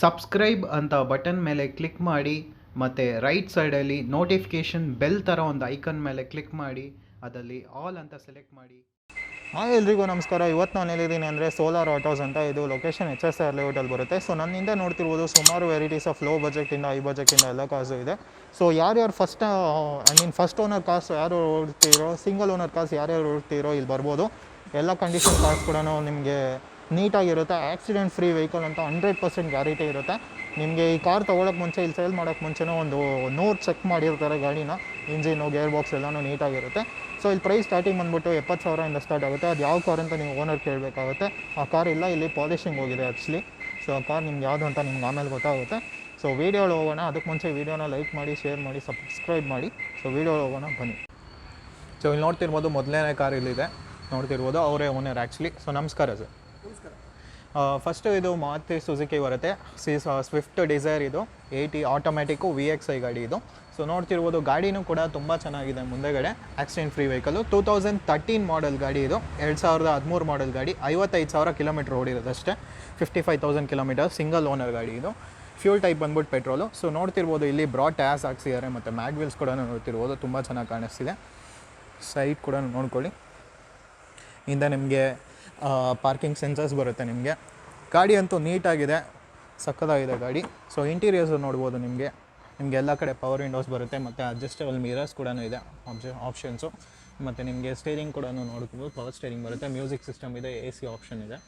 Subscribe ಅಂತ button ಮೇಲೆ click ಮಾಡಿ ಮತ್ತು ರೈಟ್ ಸೈಡಲ್ಲಿ ನೋಟಿಫಿಕೇಷನ್ ಬೆಲ್ ಥರ ಒಂದು ಐಕನ್ ಮೇಲೆ ಕ್ಲಿಕ್ ಮಾಡಿ ಅದರಲ್ಲಿ ಆಲ್ ಅಂತ ಸೆಲೆಕ್ಟ್ ಮಾಡಿ. ಹಾಂ, ಎಲ್ರಿಗೂ ನಮಸ್ಕಾರ. ಇವತ್ತು ನಾನು ಎಲ್ಲಿದ್ದೀನಿ ಅಂದರೆ ಸೋಲಾರ್ ಆಟೋಸ್ ಅಂತ. ಇದು ಲೊಕೇಶನ್ HSR ಲೇಔಟಲ್ಲಿ ಬರುತ್ತೆ. ಸೊ ನನ್ನಿಂದ ನೋಡ್ತಿರ್ಬೋದು ಸುಮಾರು ವೆರೈಟೀಸ್ ಆಫ್ ಲೋ ಬಜೆಟಿಂದ ಹೈ ಬಜೆಟಿಂದ ಎಲ್ಲ ಕಾರ್ಸು ಇದೆ. ಸೊ ಯಾರ್ಯಾರು ಫಸ್ಟ್ ಓನರ್ ಕಾರ್ಸ್ ಯಾರು ಓಡ್ತಿರೋ, ಸಿಂಗಲ್ ಓನರ್ ಕಾರ್ಸ್ ಯಾರ್ಯಾರು ಓಡ್ತಿರೋ ಇಲ್ಲಿ ಬರ್ಬೋದು. ಎಲ್ಲ ಕಂಡೀಷನ್ ಕಾರ್ಸ್ ಕೂಡ ನಿಮಗೆ ನೀಟಾಗಿರುತ್ತೆ. ಆಕ್ಸಿಡೆಂಟ್ ಫ್ರೀ ವೆಹಿಕಲ್ ಅಂತ 100% ಗ್ಯಾರಂಟಿ ಇರುತ್ತೆ. ನಿಮಗೆ ಈ ಕಾರ್ ತೊಗೊಳಕ್ಕೆ ಮುಂಚೆ, ಇಲ್ಲಿ ಸೇಲ್ ಮಾಡೋಕ್ಕೆ ಮುಂಚೆನೂ ಒಂದು 100 ಚೆಕ್ ಮಾಡಿರ್ತಾರೆ ಗಾಡಿನ. ಇಂಜಿನು, ಗೇರ್ ಬಾಕ್ಸ್ ಎಲ್ಲನೂ ನೀಟಾಗಿರುತ್ತೆ. ಸೊ ಇಲ್ಲಿ ಪ್ರೈಸ್ ಸ್ಟಾರ್ಟಿಂಗ್ ಬಂದುಬಿಟ್ಟು 70,000 ಸ್ಟಾರ್ಟ್ ಆಗುತ್ತೆ. ಅದು ಯಾವ ಕಾರ್ ಅಂತ ನೀವು ಓನರ್ ಕೇಳಬೇಕಾಗುತ್ತೆ. ಆ ಕಾರ್ ಇಲ್ಲ, ಇಲ್ಲಿ ಪಾಲಿಷಿಂಗ್ ಹೋಗಿದೆ ಆ್ಯಕ್ಚುಲಿ. ಸೊ ಆ ಕಾರ್ ನಿಮ್ಗೆ ಯಾವುದು ಅಂತ ನಿಮ್ಗೆ ಆಮೇಲೆ ಗೊತ್ತಾಗುತ್ತೆ. ಸೊ ವೀಡಿಯೋಗಳು ಹೋಗೋಣ. ಅದಕ್ಕೆ ಮುಂಚೆ ವೀಡಿಯೋನ ಲೈಕ್ ಮಾಡಿ, ಶೇರ್ ಮಾಡಿ, ಸಬ್ಸ್ಕ್ರೈಬ್ ಮಾಡಿ. ಸೊ ವೀಡಿಯೋ ಹೋಗೋಣ ಬನ್ನಿ. ಸೊ ಇಲ್ಲಿ ನೋಡ್ತಿರ್ಬೋದು ಮೊದಲನೇ ಕಾರ್ ಇಲ್ಲಿದೆ, ನೋಡ್ತಿರ್ಬೋದು ಅವರೇ ಓನರ್ ಆ್ಯಕ್ಚುಲಿ. ಸೊ ನಮಸ್ಕಾರ ಸರ್. ಫಸ್ಟು ಇದು ಮಾರುತಿ ಸುಜುಕಿ ಬರುತ್ತೆ, ಸ್ವಿಫ್ಟ್ ಡಿಸೈರ್. ಇದು 80 ಆಟೋಮ್ಯಾಟಿಕ್ಕು VXI ಗಾಡಿ ಇದು. ಸೊ ನೋಡ್ತಿರ್ಬೋದು ಗಾಡಿನೂ ಕೂಡ ತುಂಬ ಚೆನ್ನಾಗಿದೆ. ಮುಂದೆಗಡೆ ಆಕ್ಸಿಡೆಂಟ್ ಫ್ರೀ ವೆಹಿಕಲ್ಲು. 2013 ಮಾಡೆಲ್ ಗಾಡಿ ಇದು. 2013 ಮಾಡೆಲ್ ಗಾಡಿ. 55,000 ಕಿಲೋಮೀಟ್ರ್ ಓಡಿರೋದಷ್ಟೇ. 55,000 ಕಿಲೋಮೀಟರ್. ಸಿಂಗಲ್ ಓನರ್ ಗಾಡಿ ಇದು. ಫ್ಯೂಲ್ ಟೈಪ್ ಬಂದ್ಬಿಟ್ಟು ಪೆಟ್ರೋಲು. ಸೊ ನೋಡ್ತಿರ್ಬೋದು ಇಲ್ಲಿ ಬ್ರಾಡ್ ಟ್ಯಾಸ್ ಹಾಕ್ಸಿದ್ದಾರೆ ಮತ್ತು ಮ್ಯಾಗ್ವಿಲ್ಸ್ ಕೂಡ ನೋಡ್ತಿರ್ಬೋದು, ತುಂಬ ಚೆನ್ನಾಗಿ ಕಾಣಿಸ್ತಿದೆ. ಸೈಡ್ ಕೂಡ ನೋಡ್ಕೊಳ್ಳಿ. ಇಂದ ನಿಮಗೆ ಪಾರ್ಕಿಂಗ್ ಸೆನ್ಸರ್ಸ್ ಬರುತ್ತೆ ನಿಮಗೆ. ಗಾಡಿ ಅಂತೂ ನೀಟಾಗಿದೆ, ಸಕ್ಕತ್ತಾಗಿದೆ ಗಾಡಿ. ಸೊ ಇಂಟೀರಿಯರ್ಸು ನೋಡ್ಬೋದು ನಿಮಗೆ ಎಲ್ಲ ಕಡೆ ಪವರ್ ವಿಂಡೋಸ್ ಬರುತ್ತೆ ಮತ್ತು ಅಡ್ಜಸ್ಟಬಲ್ ಮಿರರ್ಸ್ ಕೂಡ ಇದೆ ಆಪ್ಷನ್ಸು. ಮತ್ತು ನಿಮಗೆ ಸ್ಟೇರಿಂಗ್ ಕೂಡ ನೋಡ್ಬೋದು, ಪವರ್ ಸ್ಟೇರಿಂಗ್ ಬರುತ್ತೆ. ಮ್ಯೂಸಿಕ್ ಸಿಸ್ಟಮ್ ಇದೆ, AC ಆಪ್ಷನ್ ಇದೆ.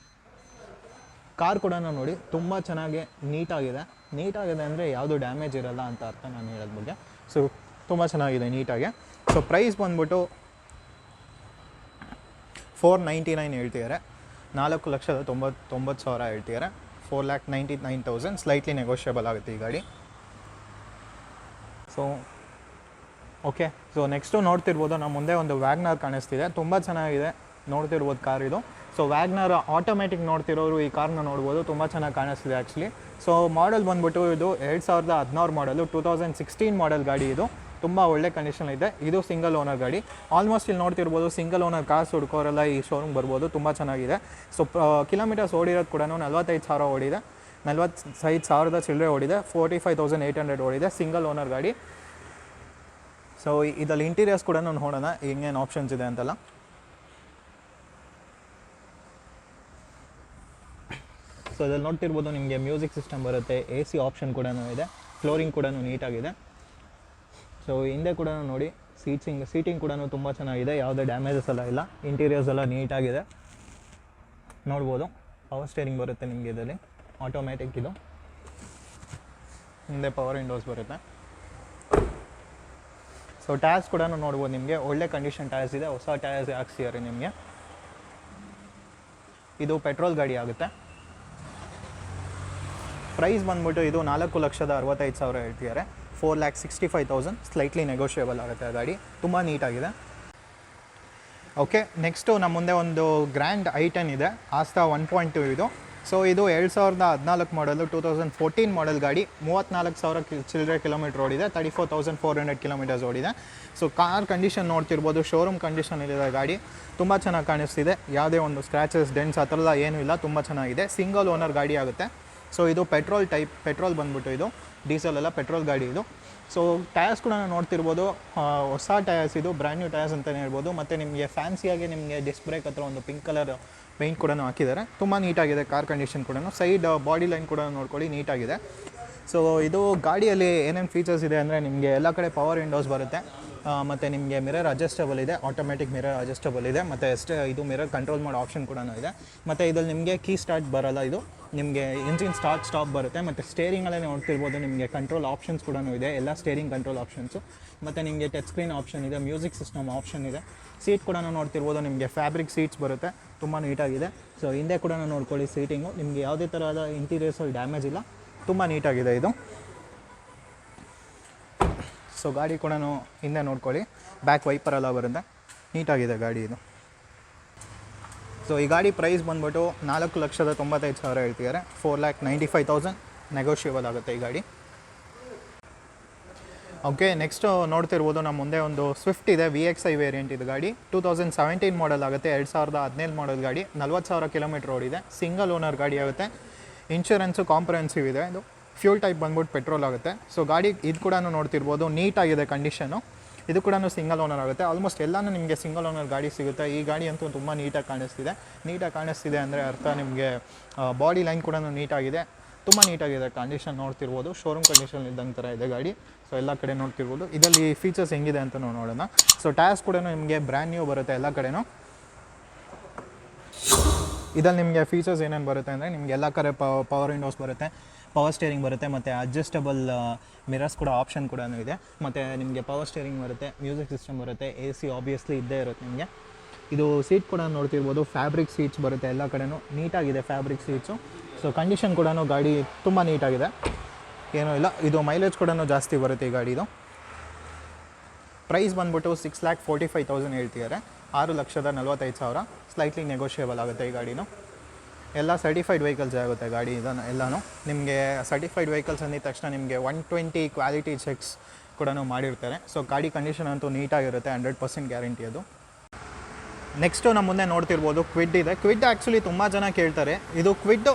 ಕಾರ್ ಕೂಡ ನೋಡಿ ತುಂಬ ಚೆನ್ನಾಗಿ ನೀಟಾಗಿದೆ ಅಂದರೆ ಯಾವುದು ಡ್ಯಾಮೇಜ್ ಇರೋಲ್ಲ ಅಂತ ಅರ್ಥ ನಾನು ಹೇಳೋದ ಬಗ್ಗೆ. ಸೊ ತುಂಬ ಚೆನ್ನಾಗಿದೆ ನೀಟಾಗಿ. ಸೊ ಪ್ರೈಸ್ ಬಂದ್ಬಿಟ್ಟು 499 ಹೇಳ್ತಿದ್ದಾರೆ. 4,99,000 ಹೇಳ್ತಿದ್ದಾರೆ. 4,99,000 ಸ್ಲೈಟ್ಲಿ ನೆಗೋಷಿಯಬಲ್ ಆಗುತ್ತೆ ಈ ಗಾಡಿ. So okay. ಸೊ ನೆಕ್ಸ್ಟು ನೋಡ್ತಿರ್ಬೋದು ನಮ್ಮ ಮುಂದೆ ಒಂದು ವ್ಯಾಗ್ನರ್ ಕಾಣಿಸ್ತಿದೆ, ತುಂಬ ಚೆನ್ನಾಗಿದೆ. ನೋಡ್ತಿರ್ಬೋದು ಕಾರ್ ಇದು. ಸೊ ವ್ಯಾಗ್ನರ್ ಆಟೋಮ್ಯಾಟಿಕ್ ನೋಡ್ತಿರೋರು ಈ ಕಾರ್ನ ನೋಡ್ಬೋದು, ತುಂಬ ಚೆನ್ನಾಗಿ ಕಾಣಿಸ್ತಿದೆ ಆ್ಯಕ್ಚುಲಿ. ಸೊ ಮಾಡೆಲ್ ಬಂದ್ಬಿಟ್ಟು ಇದು 2016 ಮಾಡೆಲು, 2016 ಮಾಡೆಲ್ ಗಾಡಿ ಇದು. ತುಂಬ ಒಳ್ಳೆ ಕಂಡೀಷನ್ ಇದೆ. ಇದು ಸಿಂಗಲ್ ಓನರ್ ಗಾಡಿ. ಆಲ್ಮೋಸ್ಟ್ ಇಲ್ಲಿ ನೋಡ್ತಿರ್ಬೋದು ಸಿಂಗಲ್ ಓನರ್ ಕಾರ್ಸ್ ಹುಡ್ಕೋರೆಲ್ಲ ಈ ಶೋರೂಮ್ ಬರ್ಬೋದು, ತುಂಬ ಚೆನ್ನಾಗಿದೆ. ಸೊ ಕಿಲೋಮೀಟರ್ಸ್ ಓಡಿರೋದು ಕೂಡ 45,000 ಓಡಿದೆ, 45,000 ಚಿಲ್ಲರೆ ಓಡಿದೆ. 45,800 ಓಡಿದೆ. ಸಿಂಗಲ್ ಓನರ್ ಗಾಡಿ. ಸೊ ಇದರಲ್ಲಿ ಇಂಟೀರಿಯರ್ಸ್ ಕೂಡ ನೋಡೋಣ ಹೆಂಗೇನು ಆಪ್ಷನ್ಸ್ ಇದೆ ಅಂತೆಲ್ಲ. ಸೊ ಇದ್ರಲ್ಲಿ ನೋಡ್ತಿರ್ಬೋದು ನಿಮಗೆ ಮ್ಯೂಸಿಕ್ ಸಿಸ್ಟಮ್ ಬರುತ್ತೆ, AC ಆಪ್ಷನ್ ಕೂಡ ಇದೆ. ಫ್ಲೋರಿಂಗ್ ಕೂಡ ನೀಟಾಗಿದೆ. ಸೊ ಹಿಂದೆ ಕೂಡ ನೋಡಿ ಸೀಟಿಂಗ್ ಕೂಡ ತುಂಬ ಚೆನ್ನಾಗಿದೆ, ಯಾವುದೇ ಡ್ಯಾಮೇಜಸ್ ಎಲ್ಲ ಇಲ್ಲ. ಇಂಟೀರಿಯರ್ಸ್ ಎಲ್ಲ ನೀಟಾಗಿದೆ ನೋಡ್ಬೋದು. ಪವರ್ ಸ್ಟೇರಿಂಗ್ ಬರುತ್ತೆ ನಿಮಗೆ ಇದರಲ್ಲಿ, ಆಟೋಮ್ಯಾಟಿಕ್ ಇದು. ಹಿಂದೆ ಪವರ್ ವಿಂಡೋಸ್ ಬರುತ್ತೆ. ಸೊ ಟೈರ್ಸ್ ಕೂಡ ನೋಡ್ಬೋದು ನಿಮಗೆ ಒಳ್ಳೆ ಕಂಡೀಷನ್ ಟೈರ್ಸ್ ಇದೆ, ಹೊಸ ಟೈರ್ಸ್ ಹಾಕ್ಸಿದ್ದಾರೆ ನಿಮಗೆ. ಇದು ಪೆಟ್ರೋಲ್ ಗಾಡಿ ಆಗುತ್ತೆ. ಪ್ರೈಸ್ ಬಂದ್ಬಿಟ್ಟು ಇದು 4,65,000 ಹೇಳ್ತಿದ್ದಾರೆ. 4,65,000 ಸ್ಲೈಟ್ಲಿ ನೆಗೋಷಿಯಬಲ್ ಆಗುತ್ತೆ ಗಾಡಿ. ತುಂಬ ನೀಟಾಗಿದೆ. ಓಕೆ, ನೆಕ್ಸ್ಟು ನಮ್ಮ ಮುಂದೆ ಒಂದು ಗ್ರ್ಯಾಂಡ್ i10 ಇದೆ, ಆಸ್ತಾ 1.2 ಇದು. ಸೊ ಇದು 2014 ಮಾಡೆಲು, 2014 ಮಾಡೆಲ್ ಗಾಡಿ. 34,000 ಚಿಲ್ಲರೆ ಕಿಲೋಮೀಟ್ರ್ ಓಡಿದೆ. 34,400 ಕಿಲೋಮೀಟರ್ಸ್ ಓಡಿದೆ. ಸೊ ಕಾರ್ ಕಂಡೀಷನ್ ನೋಡ್ತಿರ್ಬೋದು, ಶೋರೂಮ್ ಕಂಡೀಷನ್ ಇದೆ ಗಾಡಿ. ತುಂಬ ಚೆನ್ನಾಗಿ ಕಾಣಿಸ್ತಿದೆ, ಯಾವುದೇ ಒಂದು ಸ್ಕ್ರ್ಯಾಚಸ್, ಡೆಂಟ್ಸ್ ಆ ಥರ ಎಲ್ಲ ಏನೂ ಇಲ್ಲ, ತುಂಬ ಚೆನ್ನಾಗಿದೆ. ಸಿಂಗಲ್ ಓನರ್ ಗಾಡಿ ಆಗುತ್ತೆ. ಸೊ ಇದು ಪೆಟ್ರೋಲ್ ಬಂದ್ಬಿಟ್ಟು ಇದು, ಡೀಸೆಲ್ ಎಲ್ಲ ಪೆಟ್ರೋಲ್ ಗಾಡಿ ಇದು. ಸೊ ಟಯರ್ಸ್ ಕೂಡ ನೋಡ್ತಿರ್ಬೋದು, ಹೊಸ ಟಯರ್ಸ್ ಇದು, ಬ್ರ್ಯಾಂಡ್ ನ್ಯೂ ಟಯರ್ಸ್ ಅಂತಲೇ ಹೇಳ್ಬೋದು. ಮತ್ತು ನಿಮಗೆ ಫ್ಯಾನ್ಸಿಯಾಗಿ ನಿಮಗೆ ಡಿಸ್ಕ್ ಬ್ರೇಕ್ ಹತ್ರ ಒಂದು ಪಿಂಕ್ ಕಲರ್ ಪೇಂಟ್ ಕೂಡ ಹಾಕಿದ್ದಾರೆ. ತುಂಬ ನೀಟಾಗಿದೆ ಕಾರ್ ಕಂಡೀಷನ್ ಕೂಡ. ಸೈಡ್ ಬಾಡಿ ಲೈನ್ ಕೂಡ ನೋಡ್ಕೊಳ್ಳಿ, ನೀಟಾಗಿದೆ. ಸೊ ಇದು ಗಾಡಿಯಲ್ಲಿ ಏನೇನು ಫೀಚರ್ಸ್ ಇದೆ ಅಂದರೆ ನಿಮಗೆ ಎಲ್ಲ ಕಡೆ ಪವರ್ ವಿಂಡೋಸ್ ಬರುತ್ತೆ, ಮತ್ತು ನಿಮಗೆ ಮಿರರ್ ಅಡ್ಜಸ್ಟಬಲ್ ಇದೆ, ಆಟೋಮ್ಯಾಟಿಕ್ ಮಿರರ್ ಅಡ್ಜಸ್ಟಬಲ್ ಇದೆ. ಮತ್ತು ಇದು ಮಿರರ್ ಕಂಟ್ರೋಲ್ ಮಾಡೋ ಆಪ್ಷನ್ ಕೂಡ ಇದೆ. ಮತ್ತು ಇದರಲ್ಲಿ ನಿಮಗೆ ಕೀ ಸ್ಟಾರ್ಟ್ ಬರೋಲ್ಲ, ಇದು ನಿಮಗೆ ಇಂಜಿನ್ ಸ್ಟಾಪ್ ಬರುತ್ತೆ. ಮತ್ತು ಸ್ಟೇರಿಂಗಲ್ಲೇ ನೋಡ್ತಿರ್ಬೋದು ನಿಮಗೆ ಕಂಟ್ರೋಲ್ ಆಪ್ಷನ್ಸ್ ಕೂಡ ಇದೆ, ಎಲ್ಲ ಸ್ಟೇರಿಂಗ್ ಕಂಟ್ರೋಲ್ ಆಪ್ಷನ್ಸು. ಮತ್ತು ನಿಮಗೆ ಟಚ್ ಸ್ಕ್ರೀನ್ ಆಪ್ಷನ್ ಇದೆ, ಮ್ಯೂಸಿಕ್ ಸಿಸ್ಟಮ್ ಆಪ್ಷನ್ ಇದೆ. ಸೀಟ್ ಕೂಡ ನೋಡ್ತಿರ್ಬೋದು ನಿಮಗೆ ಫ್ಯಾಬ್ರಿಕ್ ಸೀಟ್ಸ್ ಬರುತ್ತೆ, ತುಂಬ ನೀಟಾಗಿದೆ. ಸೊ ಹಿಂದೆ ಕೂಡ ನೋಡ್ಕೊಳ್ಳಿ ಸೀಟಿಂಗು, ನಿಮಗೆ ಯಾವುದೇ ಥರದ ಇಂಟೀರಿಯರ್ಸಲ್ಲಿ ಡ್ಯಾಮೇಜ್ ಇಲ್ಲ, ತುಂಬ ನೀಟಾಗಿದೆ ಇದು. ಸೊ ಗಾಡಿ ಕೂಡ ಹಿಂದೆ ನೋಡ್ಕೊಳ್ಳಿ, ಬ್ಯಾಕ್ ವೈಪರ್ ಎಲ್ಲ ಬರುತ್ತೆ, ನೀಟಾಗಿದೆ ಗಾಡಿ ಇದು. ಸೊ ಈ ಗಾಡಿ ಪ್ರೈಸ್ ಬಂದ್ಬಿಟ್ಟು 4,95,000 ಹೇಳ್ತಿದ್ದಾರೆ. 4,95,000 ನೆಗೋಷಿಯಬಲ್ ಆಗುತ್ತೆ ಈ ಗಾಡಿ. ಓಕೆ, ನೆಕ್ಸ್ಟು ನೋಡ್ತಿರ್ಬೋದು ನಮ್ಮ ಮುಂದೆ ಒಂದು ಸ್ವಿಫ್ಟ್ ಇದೆ, VXI ವೇರಿಯಂಟ್ ಇದು ಗಾಡಿ. 2017 ಮಾಡೆಲ್ ಆಗುತ್ತೆ, 2017 ಮಾಡೆಲ್ ಗಾಡಿ. 40,000 ಕಿಲೋಮೀಟ್ರ್ ಓಡಿದೆ. ಸಿಂಗಲ್ ಓನರ್ ಗಾಡಿ ಆಗುತ್ತೆ. ಇನ್ಶೂರೆನ್ಸು ಕಾಂಪ್ರಹೆನ್ಸಿವ್ ಇದೆ. ಇದು ಫ್ಯೂಲ್ ಟೈಪ್ ಬಂದ್ಬಿಟ್ಟು ಪೆಟ್ರೋಲ್ ಆಗುತ್ತೆ. ಸೊ ಗಾಡಿ ಇದು ಕೂಡ ನೋಡ್ತಿರ್ಬೋದು, ನೀಟಾಗಿದೆ ಕಂಡೀಷನು. ಇದು ಕೂಡ ಸಿಂಗಲ್ ಓನರ್ ಆಗುತ್ತೆ. ಆಲ್ಮೋಸ್ಟ್ ಎಲ್ಲನೂ ನಿಮಗೆ ಸಿಂಗಲ್ ಓನರ್ ಗಾಡಿ ಸಿಗುತ್ತೆ. ಈ ಗಾಡಿ ಅಂತೂ ತುಂಬ ನೀಟಾಗಿ ಕಾಣಿಸ್ತಿದೆ ಅಂದರೆ ಅರ್ಥ ನಿಮಗೆ ಬಾಡಿ ಲೈನ್ ಕೂಡ ನೀಟಾಗಿದೆ, ತುಂಬ ನೀಟಾಗಿದೆ. ಕಂಡೀಷನ್ ನೋಡ್ತಿರ್ಬೋದು, ಶೋರೂಮ್ ಕಂಡೀಷನ್ ಇದ್ದಂಗೆ ಥರ ಇದೆ ಗಾಡಿ. ಸೊ ಎಲ್ಲ ಕಡೆ ನೋಡ್ತಿರ್ಬೋದು. ಇದರಲ್ಲಿ ಫೀಚರ್ಸ್ ಹೆಂಗಿದೆ ಅಂತ ನೋಡೋಣ. ಸೊ ಟೈರ್ಸ್ ಕೂಡ ನಿಮಗೆ ಬ್ರ್ಯಾಂಡ್ ನ್ಯೂ ಬರುತ್ತೆ ಎಲ್ಲ ಕಡೆನೂ. ಇದಲ್ಲಿ ನಿಮಗೆ ಫೀಚರ್ಸ್ ಏನೇನು ಬರುತ್ತೆ ಅಂದರೆ ನಿಮಗೆ ಎಲ್ಲ ಕಡೆ ಪವರ್ ವಿಂಡೋಸ್ ಬರುತ್ತೆ, ಪವರ್ ಸ್ಟೇರಿಂಗ್ ಬರುತ್ತೆ, ಮತ್ತು ಅಡ್ಜಸ್ಟಬಲ್ ಮಿರರ್ಸ್ ಕೂಡ ಆಪ್ಷನ್ ಕೂಡ ಇದೆ. ಮತ್ತು ನಿಮಗೆ ಪವರ್ ಸ್ಟೇರಿಂಗ್ ಬರುತ್ತೆ, ಮ್ಯೂಸಿಕ್ ಸಿಸ್ಟಮ್ ಬರುತ್ತೆ, AC ಆಬ್ವಿಯಸ್ಲಿ ಇದ್ದೇ ಇರುತ್ತೆ ನಿಮಗೆ. ಇದು ಸೀಟ್ ಕೂಡ ನೋಡ್ತಿರ್ಬೋದು, ಫ್ಯಾಬ್ರಿಕ್ ಸೀಟ್ಸ್ ಬರುತ್ತೆ ಎಲ್ಲ ಕಡೆನೂ, ನೀಟಾಗಿದೆ ಫ್ಯಾಬ್ರಿಕ್ ಸೀಟ್ಸು. ಸೊ ಕಂಡೀಷನ್ ಕೂಡ ಗಾಡಿ ತುಂಬ ನೀಟಾಗಿದೆ, ಏನೂ ಇಲ್ಲ. ಇದು ಮೈಲೇಜ್ ಕೂಡ ಜಾಸ್ತಿ ಬರುತ್ತೆ ಈ ಗಾಡಿದು. ಪ್ರೈಸ್ ಬಂದ್ಬಿಟ್ಟು 6,45,000 ಹೇಳ್ತಿದ್ದಾರೆ. 6,45,000 ಸ್ಲೈಟ್ಲಿ ನೆಗೋಷಿಯೇಬಲ್ ಆಗುತ್ತೆ ಈ ಗಾಡಿನು. ಎಲ್ಲ ಸರ್ಟಿಫೈಡ್ ವೆಹಿಕಲ್ಸ್ ಆಗುತ್ತೆ ಗಾಡಿ ಇದನ್ನು ಎಲ್ಲನೂ. ನಿಮಗೆ ಸರ್ಟಿಫೈಡ್ ವೆಹಿಕಲ್ಸ್ ಅಂದಿದ ತಕ್ಷಣ ನಿಮಗೆ 120 ಕ್ವಾಲಿಟಿ ಚೆಕ್ಸ್ ಕೂಡ ಮಾಡಿರ್ತಾರೆ. ಸೊ ಗಾಡಿ ಕಂಡೀಷನ್ ಅಂತೂ ನೀಟಾಗಿರುತ್ತೆ, 100% ಗ್ಯಾರಂಟಿ ಅದು. ನೆಕ್ಸ್ಟು ನಮ್ಮ ಮುಂದೆ ನೋಡ್ತಿರ್ಬೋದು ಕ್ವಿಡ್ ಇದೆ. ಕ್ವಿಡ್ ಆ್ಯಕ್ಚುಲಿ ತುಂಬ ಜನ ಕೇಳ್ತಾರೆ. ಇದು ಕ್ವಿಡ್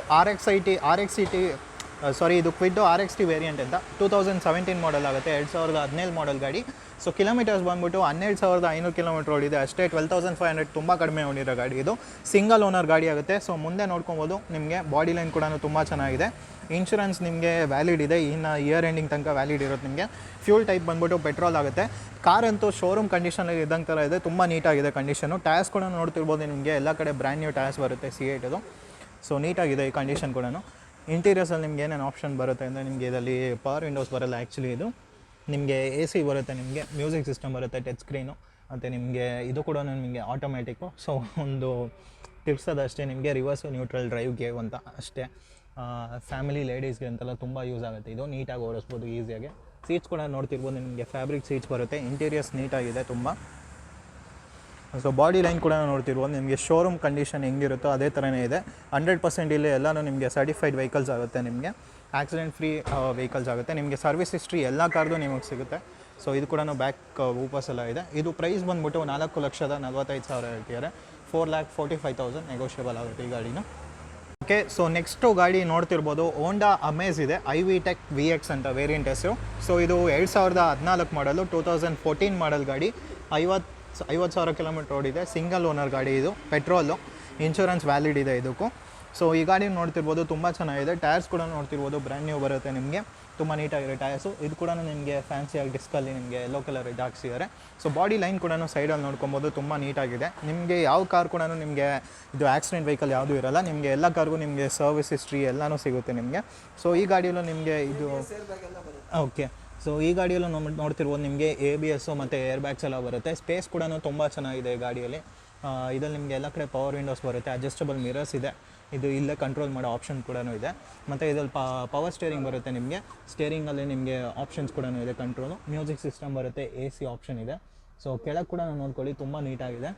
ಇದು ಕ್ವಿಡ್ RXT ವೇರಿಯಂಟ್ ಅಂತ 2017 ಮಾಡೆಲ್ ಆಗುತ್ತೆ, 2017 ಮಾಡೆಲ್ ಗಾಡಿ. ಸೊ ಕಿಲೋಮೀಟರ್ಸ್ ಬಂದ್ಬಿಟ್ಟು 12,500 ಕಿಲೋಮೀಟರ್ ಓಡಿದೆ ಅಷ್ಟೇ. 12,500 ತುಂಬ ಕಡಿಮೆ ಓಡಿರೋ ಗಾಡಿ ಇದು. ಸಿಂಗಲ್ ಓನರ್ ಗಾಡಿ ಆಗುತ್ತೆ. ಸೊ ಮುಂದೆ ನೋಡ್ಕೊಬೋದು, ನಿಮಗೆ ಬಾಡಿ ಲೈನ್ ಕೂಡ ತುಂಬ ಚೆನ್ನಾಗಿದೆ. ಇನ್ಶೂರೆನ್ಸ್ ನಿಮಗೆ ವ್ಯಾಲಿಡ್ ಇದೆ, ಇನ್ನು ಇಯರ್ ಎಂಡಿಂಗ್ ತನಕ ವ್ಯಾಲಿಡ್ ಇರುತ್ತೆ ನಿಮಗೆ. ಫ್ಯೂಲ್ ಟೈಪ್ ಬಂದ್ಬಿಟ್ಟು ಪೆಟ್ರೋಲ್ ಆಗುತ್ತೆ. ಕಾರ್ ಅಂತೂ ಶೋರೂಮ್ ಕಂಡೀಷನಲ್ಲಿ ಇದ್ದಂಗೆ ಥರ ಇದೆ, ತುಂಬ ನೀಟಾಗಿದೆ ಕಂಡೀಷನು. ಟೈರ್ಸ್ ಕೂಡ ನೋಡ್ತಿರ್ಬೋದು ನಿಮಗೆ, ಎಲ್ಲ ಕಡೆ ಬ್ರ್ಯಾಂಡ್ ನ್ಯೂ ಟೈರ್ಸ್ ಬರುತ್ತೆ, C8 ಇದು. ಸೊ ನೀಟಾಗಿದೆ ಈ ಕಂಡೀಷನ್ ಕೂಡ. ಇಂಟೀರಿಯರ್ಸಲ್ಲಿ ನಿಮ್ಗೆ ಏನೇನು ಆಪ್ಷನ್ ಬರುತ್ತೆ ಅಂದರೆ ನಿಮಗೆ ಇದರಲ್ಲಿ ಪವರ್ ವಿಂಡೋಸ್ ಬರಲ್ಲ ಆ್ಯಕ್ಚುಲಿ. ಇದು ನಿಮಗೆ AC ಬರುತ್ತೆ, ನಿಮಗೆ ಮ್ಯೂಸಿಕ್ ಸಿಸ್ಟಮ್ ಬರುತ್ತೆ, ಟಚ್ ಸ್ಕ್ರೀನು, ಮತ್ತು ನಿಮಗೆ ಇದು ಕೂಡ ನಿಮಗೆ ಆಟೋಮ್ಯಾಟಿಕ್ಕು. ಸೊ ಒಂದು ತಿರ್ಸೋದಷ್ಟೇ ನಿಮಗೆ ರಿವರ್ಸು ನ್ಯೂಟ್ರಲ್ ಡ್ರೈವ್ಗೆ ಅಂತ ಅಷ್ಟೇ. ಫ್ಯಾಮಿಲಿ ಲೇಡೀಸ್ಗೆ ಅಂತೆಲ್ಲ ತುಂಬ ಯೂಸ್ ಆಗುತ್ತೆ ಇದು, ನೀಟಾಗಿ ಓಡಿಸ್ಬೋದು ಈಸಿಯಾಗಿ. ಸೀಟ್ಸ್ ಕೂಡ ನೋಡ್ತಿರ್ಬೋದು ನಿಮಗೆ, ಫ್ಯಾಬ್ರಿಕ್ ಸೀಟ್ಸ್ ಬರುತ್ತೆ. ಇಂಟೀರಿಯರ್ಸ್ ನೀಟಾಗಿದೆ ತುಂಬ. ಸೊ ಬಾಡಿ ಲೈನ್ ಕೂಡ ನೋಡ್ತಿರ್ಬೋದು ನಿಮಗೆ, ಶೋರೂಮ್ ಕಂಡೀಷನ್ ಹೆಂಗಿರುತ್ತೋ ಅದೇ ಥರನೇ ಇದೆ. 100% ಇಲ್ಲಿ ಎಲ್ಲನೂ ನಿಮಗೆ ಸರ್ಟಿಫೈಡ್ ವೆಹಿಕಲ್ಸ್ ಆಗುತ್ತೆ, ನಿಮಗೆ ಆಕ್ಸಿಡೆಂಟ್ ಫ್ರೀ ವೆಹಿಕಲ್ಸ್ ಆಗುತ್ತೆ. ನಿಮಗೆ ಸರ್ವಿಸ್ ಹಿಸ್ಟ್ರಿ ಎಲ್ಲ ಕಾರ್ದು ನಿಮಗೆ ಸಿಗುತ್ತೆ. ಸೊ ಇದು ಕೂಡ ಬ್ಯಾಕ್ ವೂಪರ್ಸ್ ಎಲ್ಲ ಇದೆ. ಇದು ಪ್ರೈಸ್ ಬಂದ್ಬಿಟ್ಟು 4,45,000 ಹೇಳ್ತಿದ್ದಾರೆ. 4,45,000 ನೆಗೋಷಿಯಬಲ್ ಆಗುತ್ತೆ ಈ ಗಾಡಿನ. ಓಕೆ, ಸೊ ನೆಕ್ಸ್ಟು ಗಾಡಿ ನೋಡ್ತಿರ್ಬೋದು, ಹೋಂಡಾ ಅಮೇಜ್ ಇದೆ, iVTEC VX ಅಂತ ವೇರಿಯಂಟ್ ಹೆಸರು. ಸೊ ಇದು 2014 ಮಾಡಲು, 2014 ಮಾಡಲ್ ಗಾಡಿ. 50,000 ಕಿಲೋಮೀಟರ್ ಓಡಿದೆ. ಸಿಂಗಲ್ ಓನರ್ ಗಾಡಿ ಇದು, ಪೆಟ್ರೋಲು. ಇನ್ಶೂರೆನ್ಸ್ ವ್ಯಾಲಿಡ್ ಇದೆ ಇದಕ್ಕೂ. ಸೊ ಈ ಗಾಡಿ ನೋಡ್ತಿರ್ಬೋದು, ತುಂಬ ಚೆನ್ನಾಗಿದೆ. ಟೈರ್ಸ್ ಕೂಡ ನೋಡ್ತಿರ್ಬೋದು, ಬ್ರ್ಯಾಂಡ್ ನ್ಯೂ ಬರುತ್ತೆ ನಿಮಗೆ, ತುಂಬ ನೀಟಾಗಿರೋ ಟೈರ್ಸು. ಇದು ಕೂಡ ನಿಮಗೆ ಫ್ಯಾನ್ಸಿಯಾಗಿ ಡಿಸ್ಕಲ್ಲಿ ನಿಮಗೆ ಯೆಲ್ಲೋ ಕಲರ್ ಇದು ಹಾಕ್ಸಿದ್ದಾರೆ. ಸೊ ಬಾಡಿ ಲೈನ್ ಕೂಡ ಸೈಡಲ್ಲಿ ನೋಡ್ಕೊಬೋದು, ತುಂಬ ನೀಟಾಗಿದೆ. ನಿಮಗೆ ಯಾವ ಕಾರ್ ಕೂಡ ನಿಮಗೆ ಇದು ಆಕ್ಸಿಡೆಂಟ್ ವೆಹಿಕಲ್ ಯಾವುದೂ ಇರಲ್ಲ. ನಿಮಗೆ ಎಲ್ಲ ಕಾರ್ಗೂ ನಿಮಗೆ ಸರ್ವಿಸ್ ಹಿಸ್ಟ್ರಿ ಎಲ್ಲನೂ ಸಿಗುತ್ತೆ ನಿಮಗೆ. ಸೊ ಈ ಗಾಡಿಯಲ್ಲೂ ನಿಮಗೆ ಇದು ಓಕೆ. ಸೊ ಈ ಗಾಡಿಯಲ್ಲೂ ನೋಡ್ತಿರ್ಬೋದು ನಿಮಗೆ ABS ಮತ್ತು ಏರ್ ಬ್ಯಾಗ್ಸ್ ಎಲ್ಲ ಬರುತ್ತೆ. ಸ್ಪೇಸ್ ಕೂಡ ತುಂಬ ಚೆನ್ನಾಗಿದೆ ಈ ಗಾಡಿಯಲ್ಲಿ. ಇದರಲ್ಲಿ ನಿಮಗೆ ಎಲ್ಲ ಕಡೆ ಪವರ್ ವಿಂಡೋಸ್ ಬರುತ್ತೆ, ಅಡ್ಜಸ್ಟಬಲ್ ಮಿರರ್ಸ್ ಇದೆ. ಇದು ಇಲ್ಲೇ ಕಂಟ್ರೋಲ್ ಮಾಡೋ ಆಪ್ಷನ್ ಕೂಡ ಇದೆ. ಮತ್ತು ಇದರಲ್ಲಿ ಪವರ್ ಸ್ಟೇರಿಂಗ್ ಬರುತ್ತೆ ನಿಮಗೆ. ಸ್ಟೇರಿಂಗಲ್ಲಿ ನಿಮಗೆ ಆಪ್ಷನ್ಸ್ ಕೂಡ ಇದೆ, ಕಂಟ್ರೋಲು. ಮ್ಯೂಸಿಕ್ ಸಿಸ್ಟಮ್ ಬರುತ್ತೆ, AC ಆಪ್ಷನ್ ಇದೆ. ಸೊ ಕೆಳಗೆ ಕೂಡ ನೋಡ್ಕೊಳ್ಳಿ, ತುಂಬ ನೀಟಾಗಿದೆ.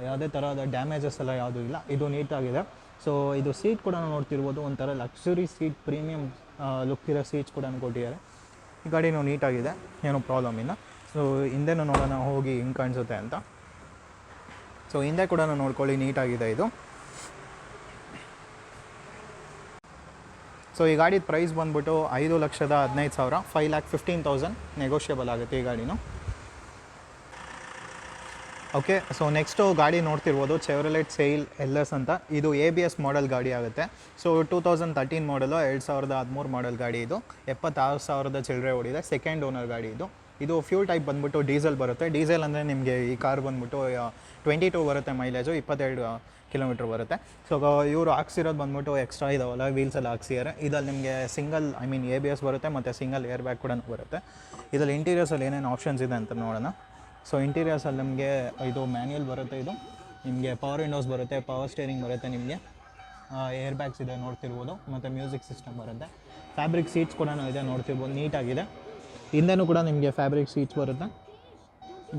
ಯಾವುದೇ ಥರದ ಡ್ಯಾಮೇಜಸ್ ಎಲ್ಲ ಯಾವುದೂ ಇಲ್ಲ, ಇದು ನೀಟಾಗಿದೆ. ಸೊ ಇದು ಸೀಟ್ ಕೂಡ ನೋಡ್ತಿರ್ಬೋದು, ಒಂಥರ ಲಕ್ಸುರಿ ಸೀಟ್, ಪ್ರೀಮಿಯಮ್ ಲುಕ್ ಇರೋ ಸೀಟ್ಸ್ ಕೂಡ ಕೊಟ್ಟಿದ್ದಾರೆ. ಈ ಗಾಡಿನೂ ನೀಟಾಗಿದೆ, ಏನೂ ಪ್ರಾಬ್ಲಮ್ ಇಲ್ಲ. ಸೊ ಹಿಂದೆನೂ ನೋಡೋಣ ಹೋಗಿ ಹಿಂಗೆ ಕಾಣಿಸುತ್ತೆ ಅಂತ. ಸೊ ಹಿಂದೆ ಕೂಡ ನೋಡ್ಕೊಳ್ಳಿ, ನೀಟಾಗಿದೆ ಇದು. ಸೊ ಈ ಗಾಡಿ ಪ್ರೈಸ್ ಬಂದ್ಬಿಟ್ಟು 5,15,000, 5,15,000 ನೆಗೋಷಿಯಬಲ್ ಆಗುತ್ತೆ ಈ ಗಾಡಿನೂ. ಓಕೆ, ಸೊ ನೆಕ್ಸ್ಟು ಗಾಡಿ ನೋಡ್ತಿರ್ಬೋದು, ಚೆವ್ರೊಲೆಟ್ ಸೈಲ್ LS ಅಂತ. ಇದು ABS ಮಾಡೆಲ್ ಗಾಡಿ ಆಗುತ್ತೆ. ಸೊ 2013 ಮಾಡಲು, 2013 ಮಾಡೆಲ್ ಗಾಡಿ ಇದು. 76,000 ಚಿಲ್ಲರೆ ಓಡಿದೆ. ಸೆಕೆಂಡ್ ಓನರ್ ಗಾಡಿ ಇದು. ಇದು ಫ್ಯೂಲ್ ಟೈಪ್ ಬಂದ್ಬಿಟ್ಟು ಡೀಸೆಲ್ ಬರುತ್ತೆ. ಡೀಸೆಲ್ ಅಂದರೆ ನಿಮಗೆ ಈ ಕಾರ್ ಬಂದ್ಬಿಟ್ಟು 22 ಬರುತ್ತೆ ಮೈಲೇಜು, 22 ಕಿಲೋಮೀಟ್ರ್ ಬರುತ್ತೆ. ಸೊ ಇವರು ಹಾಕ್ಸಿರೋದು ಬಂದ್ಬಿಟ್ಟು ಎಕ್ಸ್ಟ್ರಾ ಇದಾವಲ್ಲ, ವೀಲ್ಸ್ ಎಲ್ಲ ಹಾಕ್ಸಿದ್ದಾರೆ. ಇದಲ್ಲಿ ನಿಮಗೆ ABS ಬರುತ್ತೆ, ಮತ್ತು ಸಿಂಗಲ್ ಏರ್ ಬ್ಯಾಗ್ ಕೂಡ ಬರುತ್ತೆ. ಇದರಲ್ಲಿ ಇಂಟೀರಿಯರ್ಸಲ್ಲಿ ಏನೇನು ಆಪ್ಷನ್ಸ್ ಇದೆ ಅಂತ ನೋಡೋಣ. ಸೊ ಇಂಟೀರಿಯರ್ಸಲ್ಲಿ ನಿಮಗೆ ಇದು ಮ್ಯಾನ್ಯಲ್ ಬರುತ್ತೆ. ಇದು ನಿಮಗೆ ಪವರ್ ವಿಂಡೋಸ್ ಬರುತ್ತೆ, ಪವರ್ ಸ್ಟೇರಿಂಗ್ ಬರುತ್ತೆ, ನಿಮಗೆ ಏರ್ ಬ್ಯಾಗ್ಸ್ ಇದೆ ನೋಡ್ತಿರ್ಬೋದು, ಮತ್ತು ಮ್ಯೂಸಿಕ್ ಸಿಸ್ಟಮ್ ಬರುತ್ತೆ. ಫ್ಯಾಬ್ರಿಕ್ ಸೀಟ್ಸ್ ಕೂಡ ಇದೆ ನೋಡ್ತಿರ್ಬೋದು, ನೀಟಾಗಿದೆ. ಹಿಂದೆನೂ ಕೂಡ ನಿಮಗೆ ಫ್ಯಾಬ್ರಿಕ್ ಸೀಟ್ಸ್ ಬರುತ್ತೆ.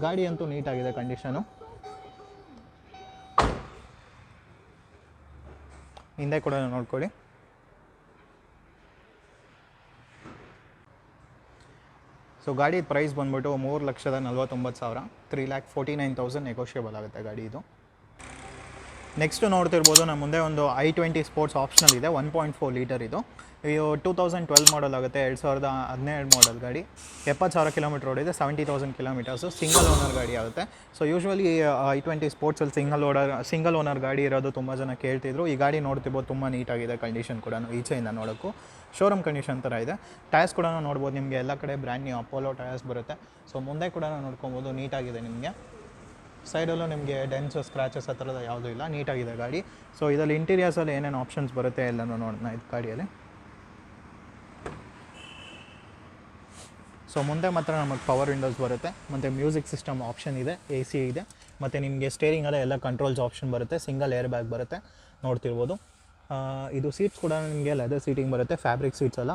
ಗಾಡಿ ಅಂತೂ ನೀಟಾಗಿದೆ ಕಂಡೀಷನು. ಹಿಂದೆ ಕೂಡ ನೋಡ್ಕೊಳ್ಳಿ. ಸೊ ಗಾಡಿ ಪ್ರೈಸ್ ಬಂದ್ಬಿಟ್ಟು 3,49,000, 3,49,000 ನೆಗೋಷಿಯಬಲ್ ಆಗುತ್ತೆ ಗಾಡಿ ಇದು. ನೆಕ್ಸ್ಟು ನೋಡ್ತಿರ್ಬೋದು ನಮ್ಮ ಮುಂದೆ ಒಂದು i20 ಸ್ಪೋರ್ಟ್ಸ್ ಆಪ್ಷನಲ್ ಇದೆ 1.4 ಲೀಟರ್ ಇದು 2012 ಮಾಡಲ್ ಆಗುತ್ತೆ 2012 ಮಾಡಲ್ ಗಾಡಿ 70,000 ಕಿಲೋಮೀಟರ್ ಓಡಿದೆ 70,000 ಕಿಲೋಮೀಟರ್ಸು ಸಿಂಗಲ್ ಓನರ್ ಗಾಡಿ ಆಗುತ್ತೆ. ಸೊ ಯೂಶ್ವಲಿ i20 ಸ್ಪೋರ್ಟ್ಸಲ್ಲಿ ಸಿಂಗಲ್ ಓನರ್ ಗಾಡಿ ಇರೋದು ತುಂಬ ಜನ ಕೇಳ್ತಿದ್ರು. ಈ ಗಾಡಿ ನೋಡ್ತಿರ್ಬೋದು ತುಂಬ ನೀಟಾಗಿದೆ ಕಂಡೀಷನ್ ಕೂಡ ಈಚೆಯಿಂದ ನೋಡೋಕ್ಕೂ ಶೋರೂಮ್ ಕಂಡೀಷನ್ ಥರ ಇದೆ. ಟೈರ್ಸ್ ಕೂಡ ನೋಡ್ಬೋದು ನಿಮಗೆ ಎಲ್ಲ ಕಡೆ ಬ್ರ್ಯಾಂಡ್ ನ್ಯೂ ಅಪೋಲೋ ಟೈರ್ಸ್ ಬರುತ್ತೆ. ಸೊ ಮುಂದೆ ಕೂಡ ನೋಡ್ಕೊಬೋದು ನೀಟಾಗಿದೆ ನಿಮಗೆ. ಸೈಡಲ್ಲೂ ನಿಮಗೆ ಡೆನ್ಸು ಸ್ಕ್ರ್ಯಾಚಸ್ ಆ ಥರದ ಯಾವುದೂ ಇಲ್ಲ, ನೀಟಾಗಿದೆ ಗಾಡಿ. ಸೊ ಇದರಲ್ಲಿ ಇಂಟೀರಿಯರ್ಸಲ್ಲಿ ಏನೇನು ಆಪ್ಷನ್ಸ್ ಬರುತ್ತೆ ಎಲ್ಲನೂ ನೋಡೋಣ ಇದು ಗಾಡಿಯಲ್ಲಿ. ಸೊ ಮುಂದೆ ಮಾತ್ರ ನಮಗೆ ಪವರ್ ವಿಂಡೋಸ್ ಬರುತ್ತೆ ಮತ್ತು ಮ್ಯೂಸಿಕ್ ಸಿಸ್ಟಮ್ ಆಪ್ಷನ್ ಇದೆ, AC ಇದೆ ಮತ್ತು ನಿಮಗೆ ಸ್ಟೇರಿಂಗಲ್ಲೇ ಎಲ್ಲ ಕಂಟ್ರೋಲ್ಸ್ ಆಪ್ಷನ್ ಬರುತ್ತೆ. ಸಿಂಗಲ್ ಏರ್ ಬ್ಯಾಗ್ ಬರುತ್ತೆ ನೋಡ್ತಿರ್ಬೋದು. ಇದು ಸೀಟ್ಸ್ ಕೂಡ ನಿಮಗೆ ಲೆದರ್ ಸೀಟಿಂಗ್ ಬರುತ್ತೆ, ಫ್ಯಾಬ್ರಿಕ್ ಸೀಟ್ಸ್ ಎಲ್ಲ.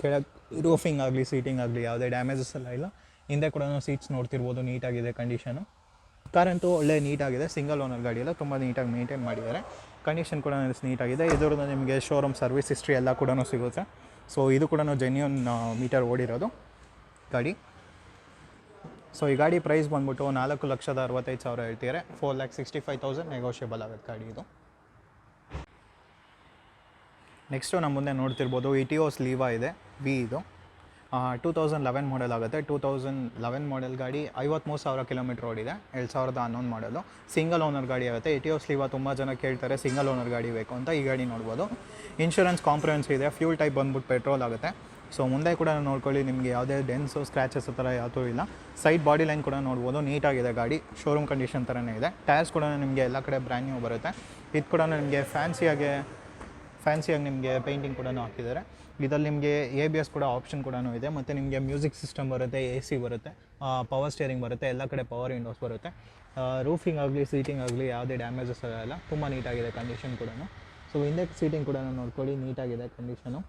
ಕೆಳಗೆ ರೂಫಿಂಗ್ ಆಗಲಿ ಸೀಟಿಂಗ್ ಆಗಲಿ ಯಾವುದೇ ಡ್ಯಾಮೇಜಸ್ ಎಲ್ಲ ಇಲ್ಲ. ಹಿಂದೆ ಕೂಡ ಸೀಟ್ಸ್ ನೋಡ್ತಿರ್ಬೋದು ನೀಟಾಗಿದೆ ಕಂಡೀಷನು. ಕಾರಂತೂ ಒಳ್ಳೆ ನೀಟಾಗಿದೆ, ಸಿಂಗಲ್ ಓನರ್ ಗಾಡಿ ಎಲ್ಲ ತುಂಬ ನೀಟಾಗಿ ಮೇಂಟೈನ್ ಮಾಡಿದ್ದಾರೆ. ಕಂಡೀಷನ್ ಕೂಡ ನೀಟಾಗಿದೆ. ಇದರದ್ದು ನಿಮಗೆ ಶೋರೂಮ್ ಸರ್ವಿಸ್ ಹಿಸ್ಟ್ರಿ ಎಲ್ಲ ಕೂಡ ಸಿಗುತ್ತೆ. ಸೊ ಇದು ಕೂಡ ಜೆನ್ಯೂನ್ ಮೀಟರ್ ಓಡಿರೋದು ಗಾಡಿ. ಸೊ ಈ ಗಾಡಿ ಪ್ರೈಸ್ ಬಂದ್ಬಿಟ್ಟು 4,65,000 ಹೇಳ್ತಿದ್ದಾರೆ. 4,65,000 ನೆಗೋಷಿಯಬಲ್ ಆಗುತ್ತೆ ಗಾಡಿ ಇದು. ನೆಕ್ಸ್ಟು ನಮ್ಮ ಮುಂದೆ ನೋಡ್ತಿರ್ಬೋದು ಇಟಿಯೋಸ್ ಲೀವಾ ಇದೆ ವಿ ಇದು 2011 ಮಾಡೆಲ್ ಆಗುತ್ತೆ. 2011 ಮಾಡೆಲ್ ಗಾಡಿ 53,000 ಕಿಲೋಮೀಟರ್ ಓಡಿದೆ. 2011 ಮಾಡಲು ಸಿಂಗಲ್ ಓನರ್ ಗಾಡಿ ಆಗುತ್ತೆ. ಇಟಿಯೋಸ್ ಲೀವಾ ತುಂಬ ಜನ ಕೇಳ್ತಾರೆ ಸಿಂಗಲ್ ಓನರ್ ಗಾಡಿ ಬೇಕು ಅಂತ. ಈ ಗಾಡಿ ನೋಡ್ಬೋದು. ಇನ್ಶೂರೆನ್ಸ್ ಕಾಂಪ್ರಹೆನ್ಸ್ ಇದೆ. ಫ್ಯೂಲ್ ಟೈಪ್ ಬಂದ್ಬಿಟ್ಟು ಪೆಟ್ರೋಲ್ ಆಗುತ್ತೆ. ಸೊ ಮುಂದೆ ಕೂಡ ನೋಡ್ಕೊಳ್ಳಿ ನಿಮಗೆ ಯಾವುದೇ ಡೆನ್ಸು ಸ್ಕ್ರ್ಯಾಚಸ್ ಆ ಥರ ಯಾವುದೂ ಇಲ್ಲ. ಸೈಡ್ ಬಾಡಿ ಲೈನ್ ಕೂಡ ನೋಡ್ಬೋದು ನೀಟಾಗಿದೆ ಗಾಡಿ, ಶೋರೂಮ್ ಕಂಡೀಷನ್ ಥರನೇ ಇದೆ. ಟೈರ್ಸ್ ಕೂಡ ನಿಮಗೆ ಎಲ್ಲ ಕಡೆ ಬ್ರ್ಯಾಂಡ್ ನ್ಯೂ ಬರುತ್ತೆ. ಇದು ಕೂಡ ನಿಮಗೆ ಫ್ಯಾನ್ಸಿಯಾಗಿ ನಿಮಗೆ ಪೇಂಟಿಂಗ್ ಕೂಡ ಹಾಕಿದ್ದಾರೆ. ಇದರಲ್ಲಿ ನಿಮಗೆ ABS ಕೂಡ ಆಪ್ಷನ್ ಕೂಡ ಇದೆ ಮತ್ತು ನಿಮಗೆ ಮ್ಯೂಸಿಕ್ ಸಿಸ್ಟಮ್ ಬರುತ್ತೆ, AC ಬರುತ್ತೆ, ಪವರ್ ಸ್ಟೇರಿಂಗ್ ಬರುತ್ತೆ, ಎಲ್ಲ ಕಡೆ ಪವರ್ ವಿಂಡೋಸ್ ಬರುತ್ತೆ. ರೂಫಿಂಗ್ ಆಗಲಿ ಸೀಟಿಂಗ್ ಆಗಲಿ ಯಾವುದೇ ಡ್ಯಾಮೇಜಸ್ ಇಲ್ಲ, ತುಂಬ ನೀಟಾಗಿದೆ ಕಂಡೀಷನ್ ಕೂಡ. ಸೊ ಹಿಂದೆ ಸೀಟಿಂಗ್ ಕೂಡ ನೋಡ್ಕೊಳ್ಳಿ ನೀಟಾಗಿದೆ ಕಂಡೀಷನು.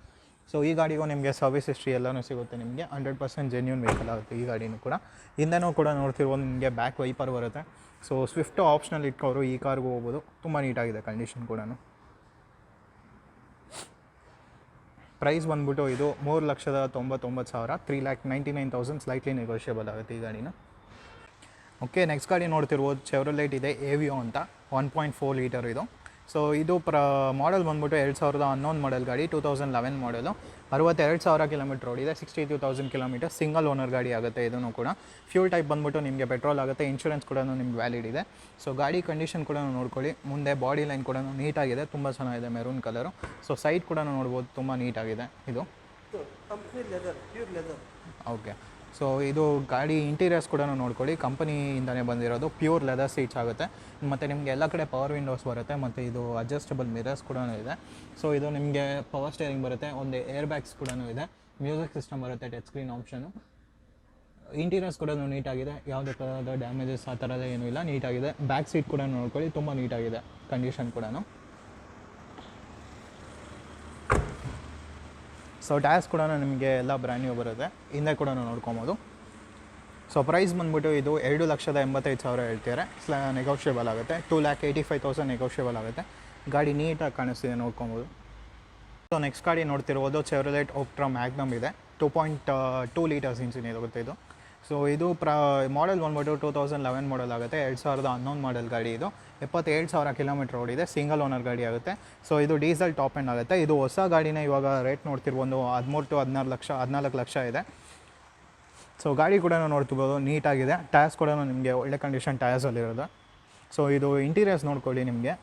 ಸೊ ಈ ಗಾಡಿಗೂ ನಿಮಗೆ ಸರ್ವಿಸ್ ಹಿಸ್ಟ್ರಿ ಎಲ್ಲನೂ ಸಿಗುತ್ತೆ ನಿಮಗೆ. 100% ಜೆನ್ಯೂನ್ ವೆಹಿಕಲ್ ಆಗುತ್ತೆ ಈ ಗಾಡಿನೂ ಕೂಡ. ಹಿಂದೆನೂ ಕೂಡ ನೋಡ್ತಿರ್ಬೋದು ನಿಮಗೆ ಬ್ಯಾಕ್ ವೈಪರ್ ಬರುತ್ತೆ. ಸೊ ಸ್ವಿಫ್ಟ್ ಆಪ್ಷನಲ್ ಇಟ್ಕೋರು ಈ ಕಾರ್ಗೂ ಹೋಗ್ಬೋದು. ತುಂಬ ನೀಟಾಗಿದೆ ಕಂಡೀಷನ್ ಕೂಡ. ಪ್ರೈಸ್ ಬಂದ್ಬಿಟ್ಟು ಇದು 3,99,000 3,99,000 ಸ್ಲೈಟ್ಲಿ ನೆಗೋಷಿಯಬಲ್ ಆಗುತ್ತೆ ಈ ಗಾಡಿನ. ಓಕೆ, ನೆಕ್ಸ್ಟ್ ಗಾಡಿ ನೋಡ್ತಿರ್ಬೋದು ಚೆವ್ರೊಲೆಟ್ ಇದೆ AVO ಅಂತ 1.4 ಲೀಟರ್ ಇದು. ಸೊ ಇದು ಮಾಡೆಲ್ ಬಂದ್ಬಿಟ್ಟು 2011 ಮಾಡೆಲ್ ಗಾಡಿ 2011 ಮಾಡೆಲು 62,000 ಕಿಲೋಮೀಟರ್ ಓಡಿದೆ. 62,000 ಕಿಲೋಮೀಟರ್ ಸಿಂಗಲ್ ಓನರ್ ಗಾಡಿ ಆಗುತ್ತೆ ಇದನ್ನು ಕೂಡ. ಫ್ಯೂಲ್ ಟೈಪ್ ಬಂದ್ಬಿಟ್ಟು ನಿಮಗೆ ಪೆಟ್ರೋಲ್ ಆಗುತ್ತೆ. ಇನ್ಶೂರೆನ್ಸ್ ಕೂಡ ನಿಮ್ಗೆ ವ್ಯಾಲಿಡ್ ಇದೆ. ಸೊ ಗಾಡಿ ಕಂಡೀಷನ್ ಕೂಡ ನೋಡ್ಕೊಳ್ಳಿ. ಮುಂದೆ ಬಾಡಿ ಲೈನ್ ಕೂಡ ನೀಟಾಗಿದೆ, ತುಂಬ ಚೆನ್ನಾಗಿದೆ, ಮೆರೂನ್ ಕಲರು. ಸೊ ಸೈಡ್ ಕೂಡ ನೋಡ್ಬೋದು ತುಂಬ ನೀಟಾಗಿದೆ ಇದು. ಓಕೆ, ಸೊ ಇದು ಗಾಡಿ ಇಂಟೀರಿಯರ್ಸ್ ಕೂಡ ನೋಡ್ಕೊಳ್ಳಿ. ಕಂಪನಿಯಿಂದನೇ ಬಂದಿರೋದು, ಪ್ಯೂರ್ ಲೆದರ್ ಸೀಟ್ಸ್ ಆಗುತ್ತೆ. ಮತ್ತು ನಿಮಗೆ ಎಲ್ಲ ಕಡೆ ಪವರ್ ವಿಂಡೋಸ್ ಬರುತ್ತೆ ಮತ್ತು ಇದು ಅಡ್ಜಸ್ಟಬಲ್ ಮಿರರ್ಸ್ ಕೂಡ ಇದೆ. ಸೊ ಇದು ನಿಮಗೆ ಪವರ್ ಸ್ಟೇರಿಂಗ್ ಬರುತ್ತೆ, ಒಂದು ಏರ್ ಬ್ಯಾಗ್ಸ್ ಕೂಡ ಇದೆ, ಮ್ಯೂಸಿಕ್ ಸಿಸ್ಟಮ್ ಬರುತ್ತೆ, ಟಚ್ ಸ್ಕ್ರೀನ್ ಆಪ್ಷನು. ಇಂಟೀರಿಯರ್ಸ್ ಕೂಡ ನೀಟಾಗಿದೆ, ಯಾವುದೇ ಥರದ ಡ್ಯಾಮೇಜಸ್ ಆ ಥರದ ಏನೂ ಇಲ್ಲ, ನೀಟಾಗಿದೆ. ಬ್ಯಾಕ್ ಸೀಟ್ ಕೂಡ ನೋಡ್ಕೊಳ್ಳಿ, ತುಂಬ ನೀಟಾಗಿದೆ ಕಂಡೀಷನ್ ಕೂಡ. ಸೊ ಟೈರ್ಸ್ ಕೂಡ ನಿಮಗೆ ಎಲ್ಲ ಬ್ರ್ಯಾಂಡ್ ನ್ಯೂ ಬರುತ್ತೆ. ಹಿಂದೆ ಕೂಡ ನೋಡ್ಕೊಬೋದು. ಸೊ ಪ್ರೈಸ್ ಬಂದ್ಬಿಟ್ಟು ಇದು 2,85,000 ಹೇಳ್ತಿದ್ದಾರೆ. ನೆಗೋಷಿಯಬಲ್ ಆಗುತ್ತೆ. 2,85,000 ನೆಗೋಷಿಯಬಲ್ ಆಗುತ್ತೆ. ಗಾಡಿ ನೀಟಾಗಿ ಕಾಣಿಸ್ತಿದೆ ನೋಡ್ಕೊಬೋದು. ಸೊ ನೆಕ್ಸ್ಟ್ ಗಾಡಿ ನೋಡ್ತಿರ್ಬೋದು ಚೆವ್ರೊಲೆಟ್ ಒಕ್ಟ್ರಾ ಮ್ಯಾಗ್ನಮ್ ಇದೆ. 2.2 ಲೀಟರ್ಸ್ ಇಂಜಿನ್ ಇರುತ್ತೆ ಇದು. ಸೊ ಇದು ಮಾಡೆಲ್ ಬಂದ್ಬಿಟ್ಟು 2011 ಮಾಡೆಲ್ ಆಗುತ್ತೆ. 2011 ಮಾಡೆಲ್ ಗಾಡಿ ಇದು. 77,000 ಕಿಲೋಮೀಟರ್ ಓಡಿದೆ. ಸಿಂಗಲ್ ಓನರ್ ಗಾಡಿ ಆಗುತ್ತೆ. ಸೊ ಇದು ಡೀಸೆಲ್ ಟಾಪ್ ಎಂಡ್ ಆಗುತ್ತೆ. ಇದು ಹೊಸ ಗಾಡಿನ ಇವಾಗ ರೇಟ್ ನೋಡ್ತಿರ್ಬೋದು 13 to 14 ಲಕ್ಷ ಇದೆ. ಸೊ ಗಾಡಿ ಕೂಡ ನೋಡ್ತಿರ್ಬೋದು ನೀಟಾಗಿದೆ. ಟೈರ್ಸ್ ಕೂಡ ನಿಮಗೆ ಒಳ್ಳೆ ಕಂಡೀಷನ್ ಟೈರ್ಸಲ್ಲಿರೋದು. ಸೊ ಇದು ಇಂಟೀರಿಯರ್ಸ್ ನೋಡ್ಕೊಳ್ಳಿ. ನಿಮಗೆ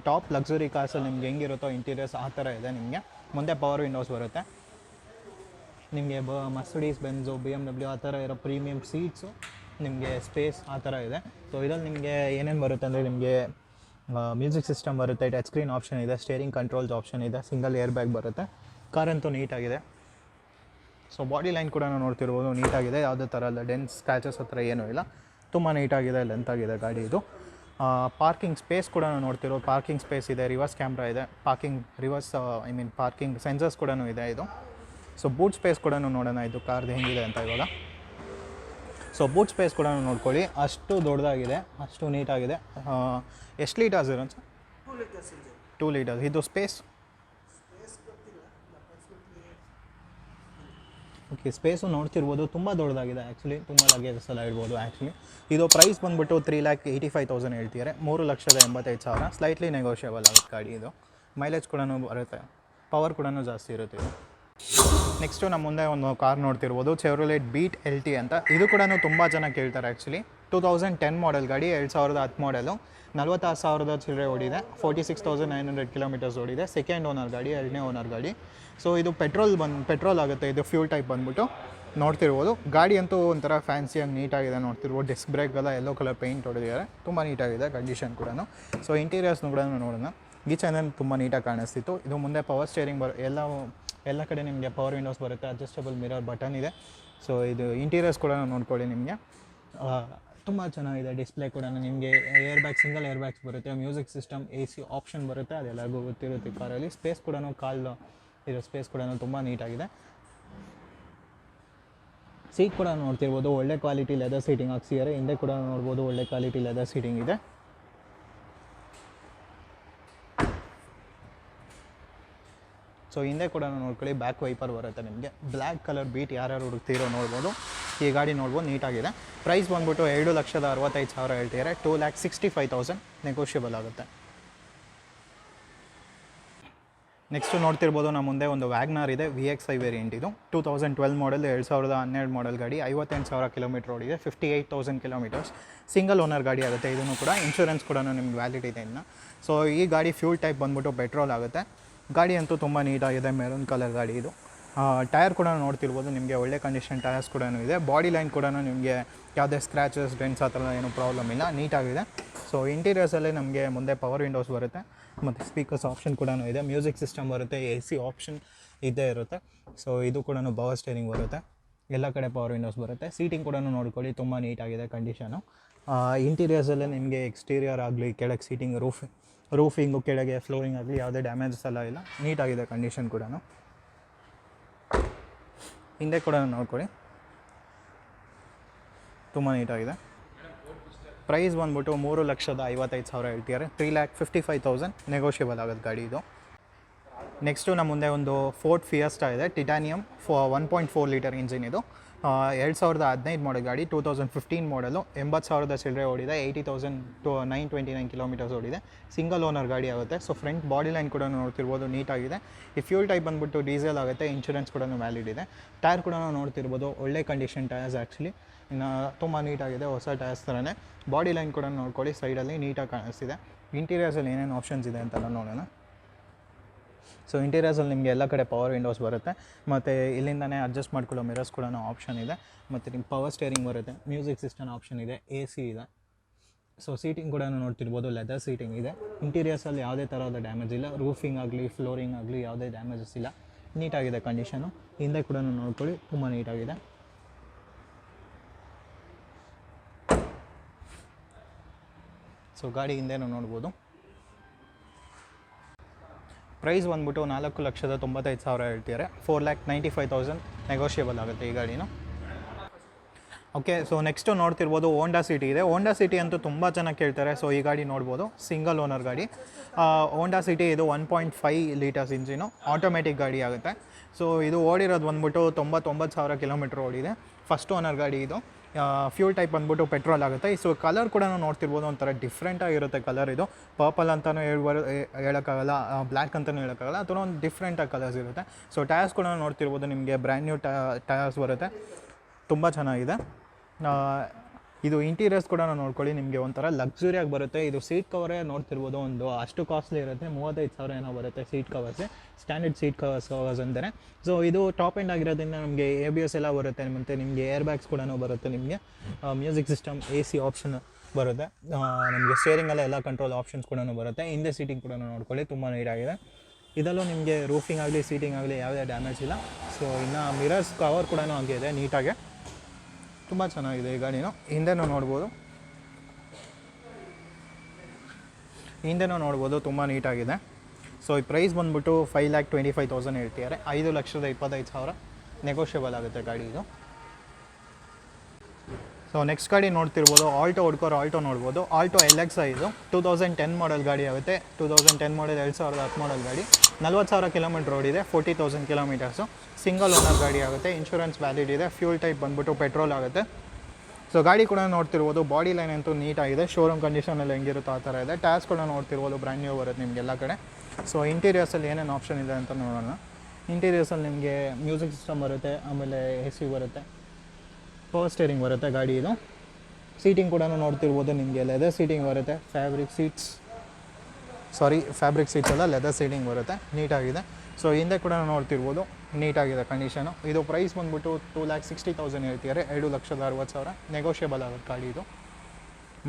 ಟಾಪ್ ಲಕ್ಸುರಿ ಕಾರ್ಸಲ್ಲಿ ನಿಮ್ಗೆ ಹೆಂಗಿರುತ್ತೋ ಇಂಟೀರಿಯರ್ಸ್ ಆ ಥರ ಇದೆ. ನಿಮಗೆ ಮುಂದೆ ಪವರ್ ವಿಂಡೋಸ್ ಬರುತ್ತೆ. ನಿಮಗೆ ಮರ್ಸಿಡೀಸ್ ಬೆಂಝು BMW ಆ ಥರ ಇರೋ ಪ್ರೀಮಿಯಮ್ ಸೀಟ್ಸು, ನಿಮಗೆ ಸ್ಪೇಸ್ ಆ ಥರ ಇದೆ. ಸೊ ಇದರಲ್ಲಿ ನಿಮಗೆ ಏನೇನು ಬರುತ್ತೆ ಅಂದರೆ ನಿಮಗೆ ಮ್ಯೂಸಿಕ್ ಸಿಸ್ಟಮ್ ಬರುತ್ತೆ, ಟಚ್ ಸ್ಕ್ರೀನ್ ಆಪ್ಷನ್ ಇದೆ, ಸ್ಟೇರಿಂಗ್ ಕಂಟ್ರೋಲ್ಸ್ ಆಪ್ಷನ್ ಇದೆ, ಸಿಂಗಲ್ ಏರ್ ಬ್ಯಾಗ್ ಬರುತ್ತೆ. ಕಾರಂತೂ ನೀಟಾಗಿದೆ. ಸೊ ಬಾಡಿ ಲೈನ್ ಕೂಡ ನೋಡ್ತಿರ್ಬೋದು ನೀಟಾಗಿದೆ, ಯಾವುದೇ ಥರ ಅಲ್ಲ ಡೆನ್ಸ್ ಸ್ಕ್ರ್ಯಾಚಸ್ ಹತ್ರ ಏನೂ ಇಲ್ಲ, ತುಂಬ ನೀಟಾಗಿದೆ, ಲೆಂತ್ ಆಗಿದೆ ಗಾಡಿ ಇದು. ಪಾರ್ಕಿಂಗ್ ಸ್ಪೇಸ್ ಕೂಡ ನೋಡ್ತಿರೋ, ಪಾರ್ಕಿಂಗ್ ಸ್ಪೇಸ್ ಇದೆ, ರಿವರ್ಸ್ ಕ್ಯಾಮ್ರಾ ಇದೆ, ಪಾರ್ಕಿಂಗ್ ಸೆನ್ಸರ್ಸ್ ಕೂಡ ಇದೆ ಇದು. ಸೊ ಬೂಟ್ ಸ್ಪೇಸ್ ಕೂಡ ನೋಡೋಣ ಇದು ಕಾರ್ದು ಹೆಂಗಿದೆ ಅಂತ ಇವಾಗ. ಸೊ ಬೂಟ್ ಸ್ಪೇಸ್ ಕೂಡ ನೋಡ್ಕೊಳ್ಳಿ, ಅಷ್ಟು ದೊಡ್ಡದಾಗಿದೆ, ಅಷ್ಟು ನೀಟಾಗಿದೆ. ಎಷ್ಟು ಲೀಟರ್ಸ್ ಇರೋದು ಸರ್? 2 ಲೀಟರ್ಸ್. ಇದು ಸ್ಪೇಸ್ ಓಕೆ, ಸ್ಪೇಸು ನೋಡ್ತಿರ್ಬೋದು ತುಂಬ ದೊಡ್ಡದಾಗಿದೆ ಆ್ಯಕ್ಚುಲಿ, ತುಂಬ ಲಗೇಜಸ್ ಎಲ್ಲ ಇಡ್ಬೋದು ಆ್ಯಕ್ಚುಲಿ. ಇದು ಪ್ರೈಸ್ ಬಂದುಬಿಟ್ಟು 3,85,000 ಹೇಳ್ತಿದ್ದಾರೆ, 3,85,000. ಸ್ಲೈಟ್ಲಿ ನೆಗೋಷಿಯಬಲ್ ಆಗುತ್ತೆ ಗಾಡಿ ಇದು. ಮೈಲೇಜ್ ಕೂಡ ಬರುತ್ತೆ, ಪವರ್ ಕೂಡ ಜಾಸ್ತಿ ಇರುತ್ತೆ ಇದು. ನೆಕ್ಸ್ಟು ನಮ್ಮ ಮುಂದೆ ಒಂದು ಕಾರ್ ನೋಡ್ತಿರ್ಬೋದು, ಚೆವ್ರೋಲೆಟ್ ಬೀಟ್ LT ಅಂತ. ಇದು ಕೂಡ ತುಂಬ ಜನ ಕೇಳ್ತಾರೆ ಆ್ಯಕ್ಚುಲಿ. 2010 ಮಾಡೆಲ್ ಗಾಡಿ, 2010 ಮಾಡೆಲು, 46,000 ಚಿಲ್ಲರೆ ಓಡಿದೆ, 46,900 ಕಿಲೋಮೀಟರ್ಸ್ ಓಡಿದೆ. ಸೆಕೆಂಡ್ ಓನರ್ ಗಾಡಿ, ಎರಡನೇ ಓನರ್ ಗಾಡಿ. ಸೊ ಇದು ಪೆಟ್ರೋಲ್ ಆಗುತ್ತೆ, ಇದು ಫ್ಯೂಲ್ ಟೈಪ್ ಬಂದ್ಬಿಟ್ಟು ನೋಡ್ತಿರ್ಬೋದು. ಗಾಡಿ ಅಂತೂ ಒಂಥರ ಫ್ಯಾನ್ಸಿಯಾಗಿ ನೀಟಾಗಿದೆ ನೋಡ್ತಿರ್ಬೋದು. ಡಿಸ್ಕ್ ಬ್ರೇಕ್ಗೆಲ್ಲ ಯೆಲ್ಲೋ ಕಲರ್ ಪೇಂಟ್ ಹೊಡೆದಿದ್ದಾರೆ, ತುಂಬ ನೀಟಾಗಿದೆ ಕಂಡೀಷನ್ ಕೂಡ. ಸೊ ಇಂಟೀರಿಯರ್ಸ್ನು ಕೂಡ ನೋಡೋಣ. ಈ ಚಾನಲ್ ತುಂಬ ನೀಟಾಗಿ ಕಾಣಿಸ್ತಿತ್ತು. ಇದು ಮುಂದೆ ಪವರ್ ಸ್ಟೇರಿಂಗ್ ಎಲ್ಲ ಕಡೆ ನಿಮಗೆ ಪವರ್ ವಿಂಡೋಸ್ ಬರುತ್ತೆ, ಅಡ್ಜಸ್ಟಬಲ್ ಮಿರರ್ ಬಟನ್ ಇದೆ. ಸೊ ಇದು ಇಂಟೀರಿಯರ್ಸ್ ಕೂಡ ನೋಡ್ಕೊಳ್ಳಿ, ನಿಮಗೆ ತುಂಬ ಚೆನ್ನಾಗಿದೆ. ಡಿಸ್ಪ್ಲೇ ಕೂಡ ನಿಮಗೆ ಸಿಂಗಲ್ ಏರ್ ಬ್ಯಾಗ್ಸ್ ಬರುತ್ತೆ, ಮ್ಯೂಸಿಕ್ ಸಿಸ್ಟಮ್, AC ಆಪ್ಷನ್ ಬರುತ್ತೆ, ಅದೆಲ್ಲರಿಗೂ ಗೊತ್ತಿರುತ್ತೆ ಕಾರಲ್ಲಿ. ಸ್ಪೇಸ್ ಕೂಡ ಇರೋ ಸ್ಪೇಸ್ ಕೂಡ ತುಂಬ ನೀಟಾಗಿದೆ. ಸೀಟ್ ಕೂಡ ನೋಡ್ತಿರ್ಬೋದು, ಒಳ್ಳೆ ಕ್ವಾಲಿಟಿ ಲೆದರ್ ಸೀಟಿಂಗ್ ಹಾಕ್ಸಿದ್ದಾರೆ. ಹಿಂದೆ ಕೂಡ ನೋಡ್ಬೋದು, ಒಳ್ಳೆ ಕ್ವಾಲಿಟಿ ಲೆದರ್ ಸೀಟಿಂಗ್ ಇದೆ. ಸೊ ಹಿಂದೆ ಕೂಡ ನೋಡ್ಕೊಳ್ಳಿ, ಬ್ಯಾಕ್ ವೈಪರ್ ಬರುತ್ತೆ ನಿಮಗೆ. ಬ್ಲ್ಯಾಕ್ ಕಲರ್ ಬೀಟ್ ಯಾರ್ಯಾರು ಹುಡುಕ್ತಿರೋ ನೋಡ್ಬೋದು, ಈ ಗಾಡಿ ನೋಡ್ಬೋದು, ನೀಟಾಗಿದೆ. ಪ್ರೈಸ್ ಬಂದ್ಬಿಟ್ಟು 2,65,000 ಹೇಳ್ತಿದ್ದಾರೆ, 2,65,000 ನೆಗೋಷಿಯಬಲ್ ಆಗುತ್ತೆ. ನೆಕ್ಸ್ಟು ನೋಡ್ತಿರ್ಬೋದು, ನಮ್ಮ ಮುಂದೆ ಒಂದು ವ್ಯಾಗ್ನಾರ್ ಇದೆ, VXI ವೇರಿಯಂಟ್. ಇದು 2012 ಮಾಡೆಲ್, 2012 ಮಾಡೆಲ್ ಗಾಡಿ, 58,000 ಕಿಲೋಮೀಟರ್ ಓಡಿದೆ, 58,000 ಕಿಲೋಮೀಟರ್ಸ್. ಸಿಂಗಲ್ ಓನರ್ ಗಾಡಿ ಆಗುತ್ತೆ. ಇದನ್ನು ಕೂಡ ಇನ್ಶೂರೆನ್ಸ್ ಕೂಡ ನಿಮ್ಗೆ ವ್ಯಾಲಿಡ್ ಇದೆ ಇನ್ನು. ಸೊ ಈ ಗಾಡಿ ಫ್ಯೂಲ್ ಟೈಪ್ ಬಂದ್ಬಿಟ್ಟು ಪೆಟ್ರೋಲ್ ಆಗುತ್ತೆ. ಗಾಡಿ ಅಂತೂ ತುಂಬ ನೀಟಾಗಿದೆ, ಮೆರೂನ್ ಕಲರ್ ಗಾಡಿ ಇದು. ಟೈರ್ ಕೂಡ ನೋಡ್ತಿರ್ಬೋದು, ನಿಮಗೆ ಒಳ್ಳೆ ಕಂಡೀಷನ್ ಟೈರ್ಸ್ ಕೂಡ ಇದೆ. ಬಾಡಿ ಲೈನ್ ಕೂಡ ನಿಮಗೆ ಯಾವುದೇ ಸ್ಕ್ರ್ಯಾಚಸ್, ಡೆಂಟ್ಸ್ ಆ ಥರ ಏನೂ ಪ್ರಾಬ್ಲಮ್ ಇಲ್ಲ, ನೀಟಾಗಿದೆ. ಸೊ ಇಂಟೀರಿಯರ್ಸಲ್ಲೇ ನಮಗೆ ಮುಂದೆ ಪವರ್ ವಿಂಡೋಸ್ ಬರುತ್ತೆ, ಮತ್ತು ಸ್ಪೀಕರ್ಸ್ ಆಪ್ಷನ್ ಕೂಡ ಇದೆ, ಮ್ಯೂಸಿಕ್ ಸಿಸ್ಟಮ್ ಬರುತ್ತೆ, AC ಆಪ್ಷನ್ ಇದ್ದೇ ಇರುತ್ತೆ. ಸೊ ಇದು ಕೂಡ ಪವರ್ ಸ್ಟೇರಿಂಗ್ ಬರುತ್ತೆ, ಎಲ್ಲ ಕಡೆ ಪವರ್ ವಿಂಡೋಸ್ ಬರುತ್ತೆ. ಸೀಟಿಂಗ್ ಕೂಡ ನೋಡ್ಕೊಳ್ಳಿ, ತುಂಬ ನೀಟಾಗಿದೆ ಕಂಡೀಷನು. ಇಂಟೀರಿಯರ್ಸಲ್ಲೇ ನಿಮಗೆ ಎಕ್ಸ್ಟೀರಿಯರ್ ಆಗಲಿ, ಕೆಳಗೆ ಸೀಟಿಂಗ್, ರೂಫಿಂಗು, ಕೆಳಗೆ ಫ್ಲೋರಿಂಗ್ ಆಗಲಿ ಯಾವುದೇ ಡ್ಯಾಮೇಜಸ್ ಎಲ್ಲ ಇಲ್ಲ, ನೀಟಾಗಿದೆ ಕಂಡೀಷನ್ ಕೂಡ. ಹಿಂದೆ ಕೂಡ ನೋಡ್ಕೊಳ್ಳಿ, ತುಂಬ ನೀಟಾಗಿದೆ. ಪ್ರೈಸ್ ಬಂದ್ಬಿಟ್ಟು 3,55,000 ಹೇಳ್ತಿದ್ದಾರೆ, 3,55,000 ನೆಗೋಷಿಯಬಲ್ ಆಗುತ್ತೆ ಗಾಡಿ ಇದು. ನೆಕ್ಸ್ಟು ನಮ್ಮ ಮುಂದೆ ಒಂದು ಫೋರ್ಡ್ ಫಿಯಸ್ಟಾ ಇದೆ, ಟಿಟಾನಿಯಮ್, 1.4 ಲೀಟರ್ ಇಂಜಿನ್ ಇದು. 2015 ಮಾಡೆಲ್ ಗಾಡಿ, 2015 ಮಾಡೆಲು, 80,000 ಚಿಲ್ಲರೆ ಓಡಿದೆ, 80,929 ಕಿಲೋಮೀಟರ್ಸ್ ಓಡಿದೆ. ಸಿಂಗಲ್ ಓನರ್ ಗಾಡಿ ಆಗುತ್ತೆ. ಸೊ ಫ್ರಂಟ್ ಬಾಡಿ ಲೈನ್ ಕೂಡ ನೋಡ್ತಿರ್ಬೋದು, ನೀಟಾಗಿದೆ. ಈ ಫ್ಯೂಲ್ ಟೈಪ್ ಬಂದ್ಬಿಟ್ಟು ಡೀಸೆಲ್ ಆಗುತ್ತೆ, ಇನ್ಶೂರೆನ್ಸ್ ಕೂಡ ವ್ಯಾಲಿಡ್ ಇದೆ. ಟೈರ್ ಕೂಡ ನೋಡ್ತಿರ್ಬೋದು, ಒಳ್ಳೆ ಕಂಡೀಷನ್ ಟೈರ್ಸ್ ಆ್ಯಕ್ಚುಲಿ, ಇನ್ನು ತುಂಬ ನೀಟಾಗಿದೆ, ಹೊಸ ಟೈರ್ಸ್ ಥರನೇ. ಬಾಡಿ ಲೈನ್ ಕೂಡ ನೋಡ್ಕೊಳ್ಳಿ, ಸೈಡಲ್ಲಿ ನೀಟಾಗಿ ಕಾಣಿಸ್ತಿದೆ. ಇಂಟೀರಿಯರ್ಸಲ್ಲಿ ಏನೇನು ಆಪ್ಷನ್ಸ್ ಇದೆ ಅಂತೆಲ್ಲ ನೋಡೋಣ. ಸೊ ಇಂಟೀರಿಯರ್ಸಲ್ಲಿ ನಿಮಗೆ ಎಲ್ಲ ಕಡೆ ಪವರ್ ವಿಂಡೋಸ್ ಬರುತ್ತೆ, ಮತ್ತು ಇಲ್ಲಿಂದನೇ ಅಡ್ಜಸ್ಟ್ ಮಾಡ್ಕೊಳ್ಳೋ ಮಿರರ್ಸ್ ಕೂಡ ಆಪ್ಷನ್ ಇದೆ, ಮತ್ತು ನಿಮ್ಗೆ ಪವರ್ ಸ್ಟೇರಿಂಗ್ ಬರುತ್ತೆ, ಮ್ಯೂಸಿಕ್ ಸಿಸ್ಟಮ್ ಆಪ್ಷನ್ ಇದೆ, AC ಇದೆ. ಸೊ ಸೀಟಿಂಗ್ ಕೂಡ ನೋಡ್ತಿರ್ಬೋದು, ಲೆದರ್ ಸೀಟಿಂಗ್ ಇದೆ. ಇಂಟೀರಿಯರ್ಸಲ್ಲಿ ಯಾವುದೇ ಥರದ ಡ್ಯಾಮೇಜ್ ಇಲ್ಲ, ರೂಫಿಂಗ್ ಆಗಲಿ, ಫ್ಲೋರಿಂಗ್ ಆಗಲಿ ಯಾವುದೇ ಡ್ಯಾಮೇಜಸ್ ಇಲ್ಲ, ನೀಟಾಗಿದೆ ಕಂಡೀಷನು. ಹಿಂದೆ ಕೂಡ ನೋಡ್ಕೊಳ್ಳಿ, ತುಂಬ ನೀಟಾಗಿದೆ. ಸೊ ಗಾಡಿ ಹಿಂದೆನೂ ನೋಡ್ಬೋದು. ಪ್ರೈಸ್ ಬಂದ್ಬಿಟ್ಟು 4,95,000 ಹೇಳ್ತಿದ್ದಾರೆ, 4,95,000 ನೆಗೋಷಿಯಬಲ್ ಆಗುತ್ತೆ ಈ ಗಾಡಿನ. ಓಕೆ, ಸೊ ನೆಕ್ಸ್ಟು ನೋಡ್ತಿರ್ಬೋದು, ಹೋಂಡಾ ಸಿಟಿ ಇದೆ. ಹೋಂಡಾ ಸಿಟಿ ಅಂತೂ ತುಂಬ ಜನ ಕೇಳ್ತಾರೆ. ಸೊ ಈ ಗಾಡಿ ನೋಡ್ಬೋದು, ಸಿಂಗಲ್ ಓನರ್ ಗಾಡಿ, ಹೋಂಡಾ ಸಿಟಿ. ಇದು 1.5 ಲೀಟರ್ಸ್ ಇಂಜಿನು, ಆಟೋಮೆಟಿಕ್ ಗಾಡಿ ಆಗುತ್ತೆ. ಸೊ ಇದು ಓಡಿರೋದು ಬಂದ್ಬಿಟ್ಟು 99,000 ಕಿಲೋಮೀಟ್ರ್ ಓಡಿದೆ. ಫಸ್ಟ್ ಓನರ್ ಗಾಡಿ ಇದು. ಫ್ಯೂಲ್ ಟೈಪ್ ಬಂದ್ಬಿಟ್ಟು ಪೆಟ್ರೋಲ್ ಆಗುತ್ತೆ. ಸೊ ಕಲರ್ ಕೂಡ ನೋಡ್ತಿರ್ಬೋದು, ಒಂಥರ ಡಿಫ್ರೆಂಟಾಗಿರುತ್ತೆ ಕಲರ್. ಇದು ಪರ್ಪಲ್ ಅಂತಲೂ ಹೇಳೋಕ್ಕಾಗಲ್ಲ, ಬ್ಲ್ಯಾಕ್ ಅಂತಲೂ ಹೇಳೋಕ್ಕಾಗಲ್ಲ, ಅಥವಾ ಒಂದು ಡಿಫ್ರೆಂಟಾಗಿ ಕಲರ್ಸ್ ಇರುತ್ತೆ. ಸೊ ಟೈರ್ಸ್ ಕೂಡ ನೋಡ್ತಿರ್ಬೋದು, ನಿಮಗೆ ಬ್ರ್ಯಾಂಡ್ ನ್ಯೂ ಟೈರ್ಸ್ ಬರುತ್ತೆ, ತುಂಬ ಚೆನ್ನಾಗಿದೆ. ಇದು ಇಂಟೀರಿಯರ್ಸ್ ಕೂಡ ನೋಡ್ಕೊಳ್ಳಿ, ನಿಮಗೆ ಒಂಥರ ಲಕ್ಸುರಿಯಾಗಿ ಬರುತ್ತೆ. ಇದು ಸೀಟ್ ಕವರೇ ನೋಡ್ತಿರ್ಬೋದು, ಒಂದು ಅಷ್ಟು ಕಾಸ್ಟ್ಲಿ ಇರುತ್ತೆ, 35,000 ಏನೋ ಬರುತ್ತೆ ಸೀಟ್ ಕವರ್ಸೇ, ಸ್ಟ್ಯಾಂಡರ್ಡ್ ಸೀಟ್ ಕವರ್ಸ್ ಅಂತಾರೆ. ಸೊ ಇದು ಟಾಪ್ ಎಂಡ್ ಆಗಿರೋದ್ರಿಂದ ನಮಗೆ ABS ಎಲ್ಲ ಬರುತ್ತೆ, ಮತ್ತು ನಿಮಗೆ ಏರ್ ಬ್ಯಾಗ್ಸ್ ಕೂಡ ಬರುತ್ತೆ, ನಿಮಗೆ ಮ್ಯೂಸಿಕ್ ಸಿಸ್ಟಮ್, AC ಆಪ್ಷನ್ ಬರುತ್ತೆ, ನಿಮಗೆ ಸ್ಟೇರಿಂಗಲ್ಲ ಎಲ್ಲ ಕಂಟ್ರೋಲ್ ಆಪ್ಷನ್ಸ್ ಕೂಡ ಬರುತ್ತೆ. ಹಿಂದೆ ಸೀಟಿಂಗ್ ಕೂಡ ನೋಡ್ಕೊಳ್ಳಿ, ತುಂಬ ನೀಟಾಗಿದೆ. ಇದರಲ್ಲೂ ನಿಮಗೆ ರೂಫಿಂಗ್ ಆಗಲಿ, ಸೀಟಿಂಗ್ ಆಗಲಿ ಯಾವುದೇ ಡ್ಯಾಮೇಜ್ ಇಲ್ಲ. ಸೊ ಇನ್ನು ಮಿರರ್ಸ್ ಕವರ್ ಕೂಡ ಆಗಿದೆ ನೀಟಾಗೆ, ತುಂಬ ಚೆನ್ನಾಗಿದೆ ಈ ಗಾಡಿನೂ. ಹಿಂದೆನೂ ನೋಡ್ಬೋದು, ತುಂಬ ನೀಟಾಗಿದೆ. ಸೊ ಈ ಪ್ರೈಸ್ ಬಂದ್ಬಿಟ್ಟು 5,25,000 ಹೇಳ್ತಿದ್ದಾರೆ, 5,25,000 ನೆಗೋಷಿಯಬಲ್ ಆಗುತ್ತೆ ಗಾಡಿ ಇದು. ಸೊ ಸೊ ನೆಕ್ಸ್ಟ್ ಗಾಡಿ ನೋಡ್ತಿರ್ಬೋದು ಆಲ್ಟೋ ಆಲ್ಟೋ ನೋಡ್ಬೋದು. ಆಲ್ಟೋ LX ಇದು 2010 ಮಾಡೆಲ್ ಗಾಡಿ ಆಗುತ್ತೆ. 2010 ಮಾಡೆಲ್ 2010 ಮಾಡೆಲ್ ಗಾಡಿ 40,000 ಕಿಲೋಮೀಟರ್ ಓಡಿದೆ, 40,000 ಕಿಲೋಮೀಟರ್ಸು. ಸಿಂಗಲ್ ಓನರ್ ಗಾಡಿ ಆಗುತ್ತೆ, ಇನ್ಶೂರೆನ್ಸ್ ವ್ಯಾಲಿಡ್ ಇದೆ, ಫ್ಯೂಲ್ ಟೈಪ್ ಬಂದ್ಬಿಟ್ಟು ಪೆಟ್ರೋಲ್ ಆಗುತ್ತೆ. ಸೊ ಗಾಡಿ ಕೂಡ ನೋಡ್ತಿರ್ಬೋದು, ಬಾಡಿ ಲೈನ್ ಅಂತೂ ನೀಟಾಗಿದೆ, ಶೋರೂಮ್ ಕಂಡೀಷನಲ್ಲಿ ಹೆಂಗಿರುತ್ತೋ ಆ ಥರ ಇದೆ. ಟೈರ್ಸ್ ಕೂಡ ನೋಡ್ತಿರ್ಬೋದು, ಬ್ರ್ಯಾಂಡ್ ನ್ಯೂ ಬರುತ್ತೆ ನಿಮಗೆಲ್ಲ ಕಡೆ. ಸೊ ಇಂಟೀರಿಯರ್ಸಲ್ಲಿ ಏನೇನು ಆಪ್ಷನ್ ಇದೆ ಅಂತ ನೋಡೋಣ. ಇಂಟೀರಿಯರ್ಸಲ್ಲಿ ನಿಮಗೆ ಮ್ಯೂಸಿಕ್ ಸಿಸ್ಟಮ್ ಬರುತ್ತೆ, ಆಮೇಲೆ AC ಬರುತ್ತೆ, ಪವರ್ ಸ್ಟೇರಿಂಗ್ ಬರುತ್ತೆ ಗಾಡಿ ಇದು. ಸೀಟಿಂಗ್ ಕೂಡ ನೋಡ್ತಿರ್ಬೋದು, ನಿಮಗೆ ಲೆದರ್ ಸೀಟಿಂಗ್ ಬರುತ್ತೆ, ಫ್ಯಾಬ್ರಿಕ್ ಸೀಟ್ಸ್ ಅಲ್ಲ, ಲೆದರ್ ಸೀಟಿಂಗ್ ಬರುತ್ತೆ, ನೀಟಾಗಿದೆ. ಸೊ ಹಿಂದೆ ಕೂಡ ನೋಡ್ತಿರ್ಬೋದು, ನೀಟಾಗಿದೆ ಕಂಡೀಷನು. ಇದು ಪ್ರೈಸ್ ಬಂದ್ಬಿಟ್ಟು 2,60,000 ಹೇಳ್ತಿದ್ದಾರೆ, 2,60,000 ನೆಗೋಷಿಯಬಲ್ ಆಗುತ್ತೆ ಗಾಡಿ ಇದು.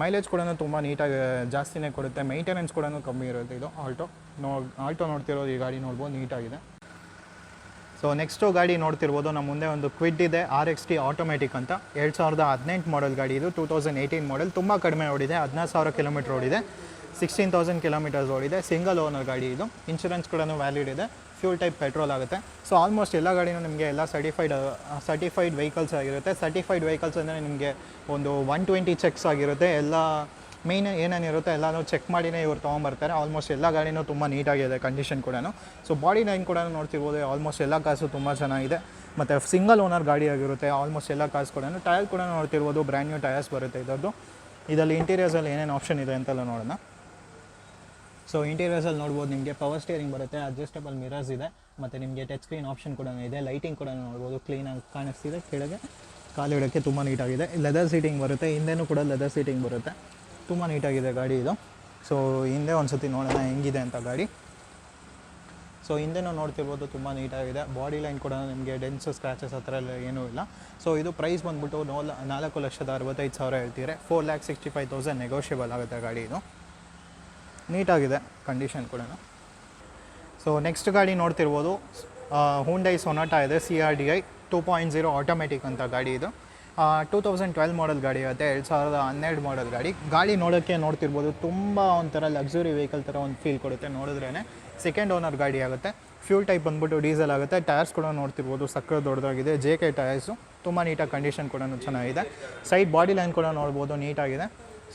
ಮೈಲೇಜ್ ಕೂಡ ತುಂಬ ನೀಟಾಗಿ ಜಾಸ್ತಿನೇ ಕೊಡುತ್ತೆ, ಮೈಂಟೆನೆನ್ಸ್ ಕೂಡ ಕಮ್ಮಿ ಇರುತ್ತೆ ಇದು ಆಲ್ಟೋ ನೋಡ್ತಿರೋದು. ಈ ಗಾಡಿ ನೋಡ್ಬೋದು, ನೀಟಾಗಿದೆ. ಸೊ ನೆಕ್ಸ್ಟು ಗಾಡಿ ನೋಡ್ತಿರ್ಬೋದು, ನಮ್ಮ ಮುಂದೆ ಒಂದು ಕ್ವಿಡ್ ಇದೆ, RXT ಆಟೋಮೆಟಿಕ್ ಅಂತ. 2018 ಮಾಡೆಲ್ ಗಾಡಿ ಇದು, 2018 ಮಾಡೆಲ್. ತುಂಬ ಕಡಿಮೆ ಓಡಿದೆ, 16,000 ಕಿಲೋಮೀಟರ್ ಓಡಿದೆ, 16,000 ಕಿಲೋಮೀಟರ್ಸ್ ಓಡಿದೆ. ಸಿಂಗಲ್ ಓನರ್ ಗಾಡಿ ಇದು, ಇನ್ಶೂರೆನ್ಸ್ ಕೂಡ ವ್ಯಾಲಿಡ್ ಇದೆ, ಫ್ಯೂಲ್ ಟೈಪ್ ಪೆಟ್ರೋಲ್ ಆಗುತ್ತೆ. ಸೊ ಆಲ್ಮೋಸ್ಟ್ ಎಲ್ಲ ಗಾಡಿನೂ ನಿಮಗೆ ಎಲ್ಲ ಸರ್ಟಿಫೈಡ್ ವೆಹಿಕಲ್ಸ್ ಆಗಿರುತ್ತೆ. ಸರ್ಟಿಫೈಡ್ ವೆಹಿಕಲ್ಸ್ ಅಂದರೆ ನಿಮಗೆ ಒಂದು 120 ಚೆಕ್ಸ್ ಆಗಿರುತ್ತೆ. ಎಲ್ಲ ಮೇಯ್ನ್ ಏನೇನಿರುತ್ತೆ ಎಲ್ಲನೂ ಚೆಕ್ ಮಾಡಿನೇ ಇವ್ರು ತೊಗೊಂಬರ್ತಾರೆ. ಆಲ್ಮೋಸ್ಟ್ ಎಲ್ಲ ಗಾಡಿನೂ ತುಂಬ ನೀಟಾಗಿದೆ ಕಂಡೀಷನ್ ಕೂಡ. ಸೊ ಬಾಡಿ ಲೈನ್ ಕೂಡ ನೋಡ್ತಿರ್ಬೋದು, ಆಲ್ಮೋಸ್ಟ್ ಎಲ್ಲ ಕಾರ್ಸು ತುಂಬ ಚೆನ್ನಾಗಿದೆ. ಮತ್ತು ಸಿಂಗಲ್ ಓನರ್ ಗಾಡಿ ಆಗಿರುತ್ತೆ ಆಲ್ಮೋಸ್ಟ್ ಎಲ್ಲ ಕಾರ್ಸ್ ಕೂಡ. ಟೈರ್ ಕೂಡ ನೋಡ್ತಿರ್ಬೋದು, ಬ್ರ್ಯಾಂಡ್ ನ್ಯೂ ಟೈರ್ಸ್ ಬರುತ್ತೆ ಇದರದ್ದು. ಇದರಲ್ಲಿ ಇಂಟೀರಿಯರ್ಸಲ್ಲಿ ಏನೇನು ಆಪ್ಷನ್ ಇದೆ ಅಂತೆಲ್ಲ ನೋಡೋಣ. ಸೊ ಇಂಟೀರಿಯರ್ಸಲ್ಲಿ ನೋಡ್ಬೋದು, ನಿಮಗೆ ಪವರ್ ಸ್ಟೇರಿಂಗ್ ಬರುತ್ತೆ, ಅಡ್ಜಸ್ಟಬಲ್ ಮಿರರ್ಸ್ ಇದೆ, ಮತ್ತು ನಿಮಗೆ ಟಚ್ ಸ್ಕ್ರೀನ್ ಆಪ್ಷನ್ ಕೂಡ ಇದೆ. ಲೈಟಿಂಗ್ ಕೂಡ ನೋಡ್ಬೋದು, ಕ್ಲೀನಾಗಿ ಕಾಣಿಸ್ತಿದೆ. ಕೆಳಗೆ ಕಾಲಿಡೋಕ್ಕೆ ತುಂಬ ನೀಟಾಗಿದೆ. ಲೆದರ್ ಸೀಟಿಂಗ್ ಬರುತ್ತೆ, ಹಿಂದೆನೂ ಕೂಡ ಲೆದರ್ ಸೀಟಿಂಗ್ ಬರುತ್ತೆ, ತುಂಬ ನೀಟಾಗಿದೆ ಗಾಡಿ ಇದು. ಸೊ ಹಿಂದೆ ಒಂದು ಸತಿ ನೋಡೋಣ ಹೆಂಗಿದೆ ಅಂತ ಗಾಡಿ. ಸೊ ಹಿಂದೆನೂ ನೋಡ್ತಿರ್ಬೋದು, ತುಂಬ ನೀಟಾಗಿದೆ. ಬಾಡಿ ಲೈನ್ ಕೂಡ ನಿಮಗೆ ಡೆನ್ಸ್ ಸ್ಕ್ರ್ಯಾಚಸ್ ಆ ಥರ ಎಲ್ಲ ಏನೂ ಇಲ್ಲ. ಸೊ ಇದು ಪ್ರೈಸ್ ಬಂದ್ಬಿಟ್ಟು 4,65,000 ಹೇಳ್ತೀರಿ, 4,65,000 ನೆಗೋಷಿಯಬಲ್ ಆಗುತ್ತೆ ಗಾಡಿ ಇದು. ನೀಟಾಗಿದೆ ಕಂಡೀಷನ್ ಕೂಡ. ಸೊ ನೆಕ್ಸ್ಟ್ ಗಾಡಿ ನೋಡ್ತಿರ್ಬೋದು, ಹ್ಯುಂಡೈ ಸೊನಾಟಾ ಇದೆ, CRDI 2.0 ಆಟೋಮೆಟಿಕ್ ಅಂತ ಗಾಡಿ ಇದು. 2012 ಮಾಡೆಲ್ ಗಾಡಿ ಆಗುತ್ತೆ, 2012 ಮಾಡೆಲ್ ಗಾಡಿ ನೋಡೋಕ್ಕೆ ನೋಡ್ತಿರ್ಬೋದು, ತುಂಬ ಒಂಥರ ಲಕ್ಸುರಿ ವೆಹಿಕಲ್ ಥರ ಒಂದು ಫೀಲ್ ಕೊಡುತ್ತೆ ನೋಡಿದ್ರೇ. ಸೆಕೆಂಡ್ ಓನರ್ ಗಾಡಿ ಆಗುತ್ತೆ, ಫ್ಯೂಲ್ ಟೈಪ್ ಬಂದ್ಬಿಟ್ಟು ಡೀಸೆಲ್ ಆಗುತ್ತೆ. ಟೈರ್ಸ್ ಕೂಡ ನೋಡ್ತಿರ್ಬೋದು, ಸಕ್ಕರೆ ದೊಡ್ಡದಾಗಿದೆ, JK ಟೈರ್ಸು, ತುಂಬ ನೀಟಾಗಿ ಕಂಡೀಷನ್ ಕೂಡ ಚೆನ್ನಾಗಿದೆ. ಸೈಡ್ ಬಾಡಿ ಲೈನ್ ಕೂಡ ನೋಡ್ಬೋದು, ನೀಟಾಗಿದೆ.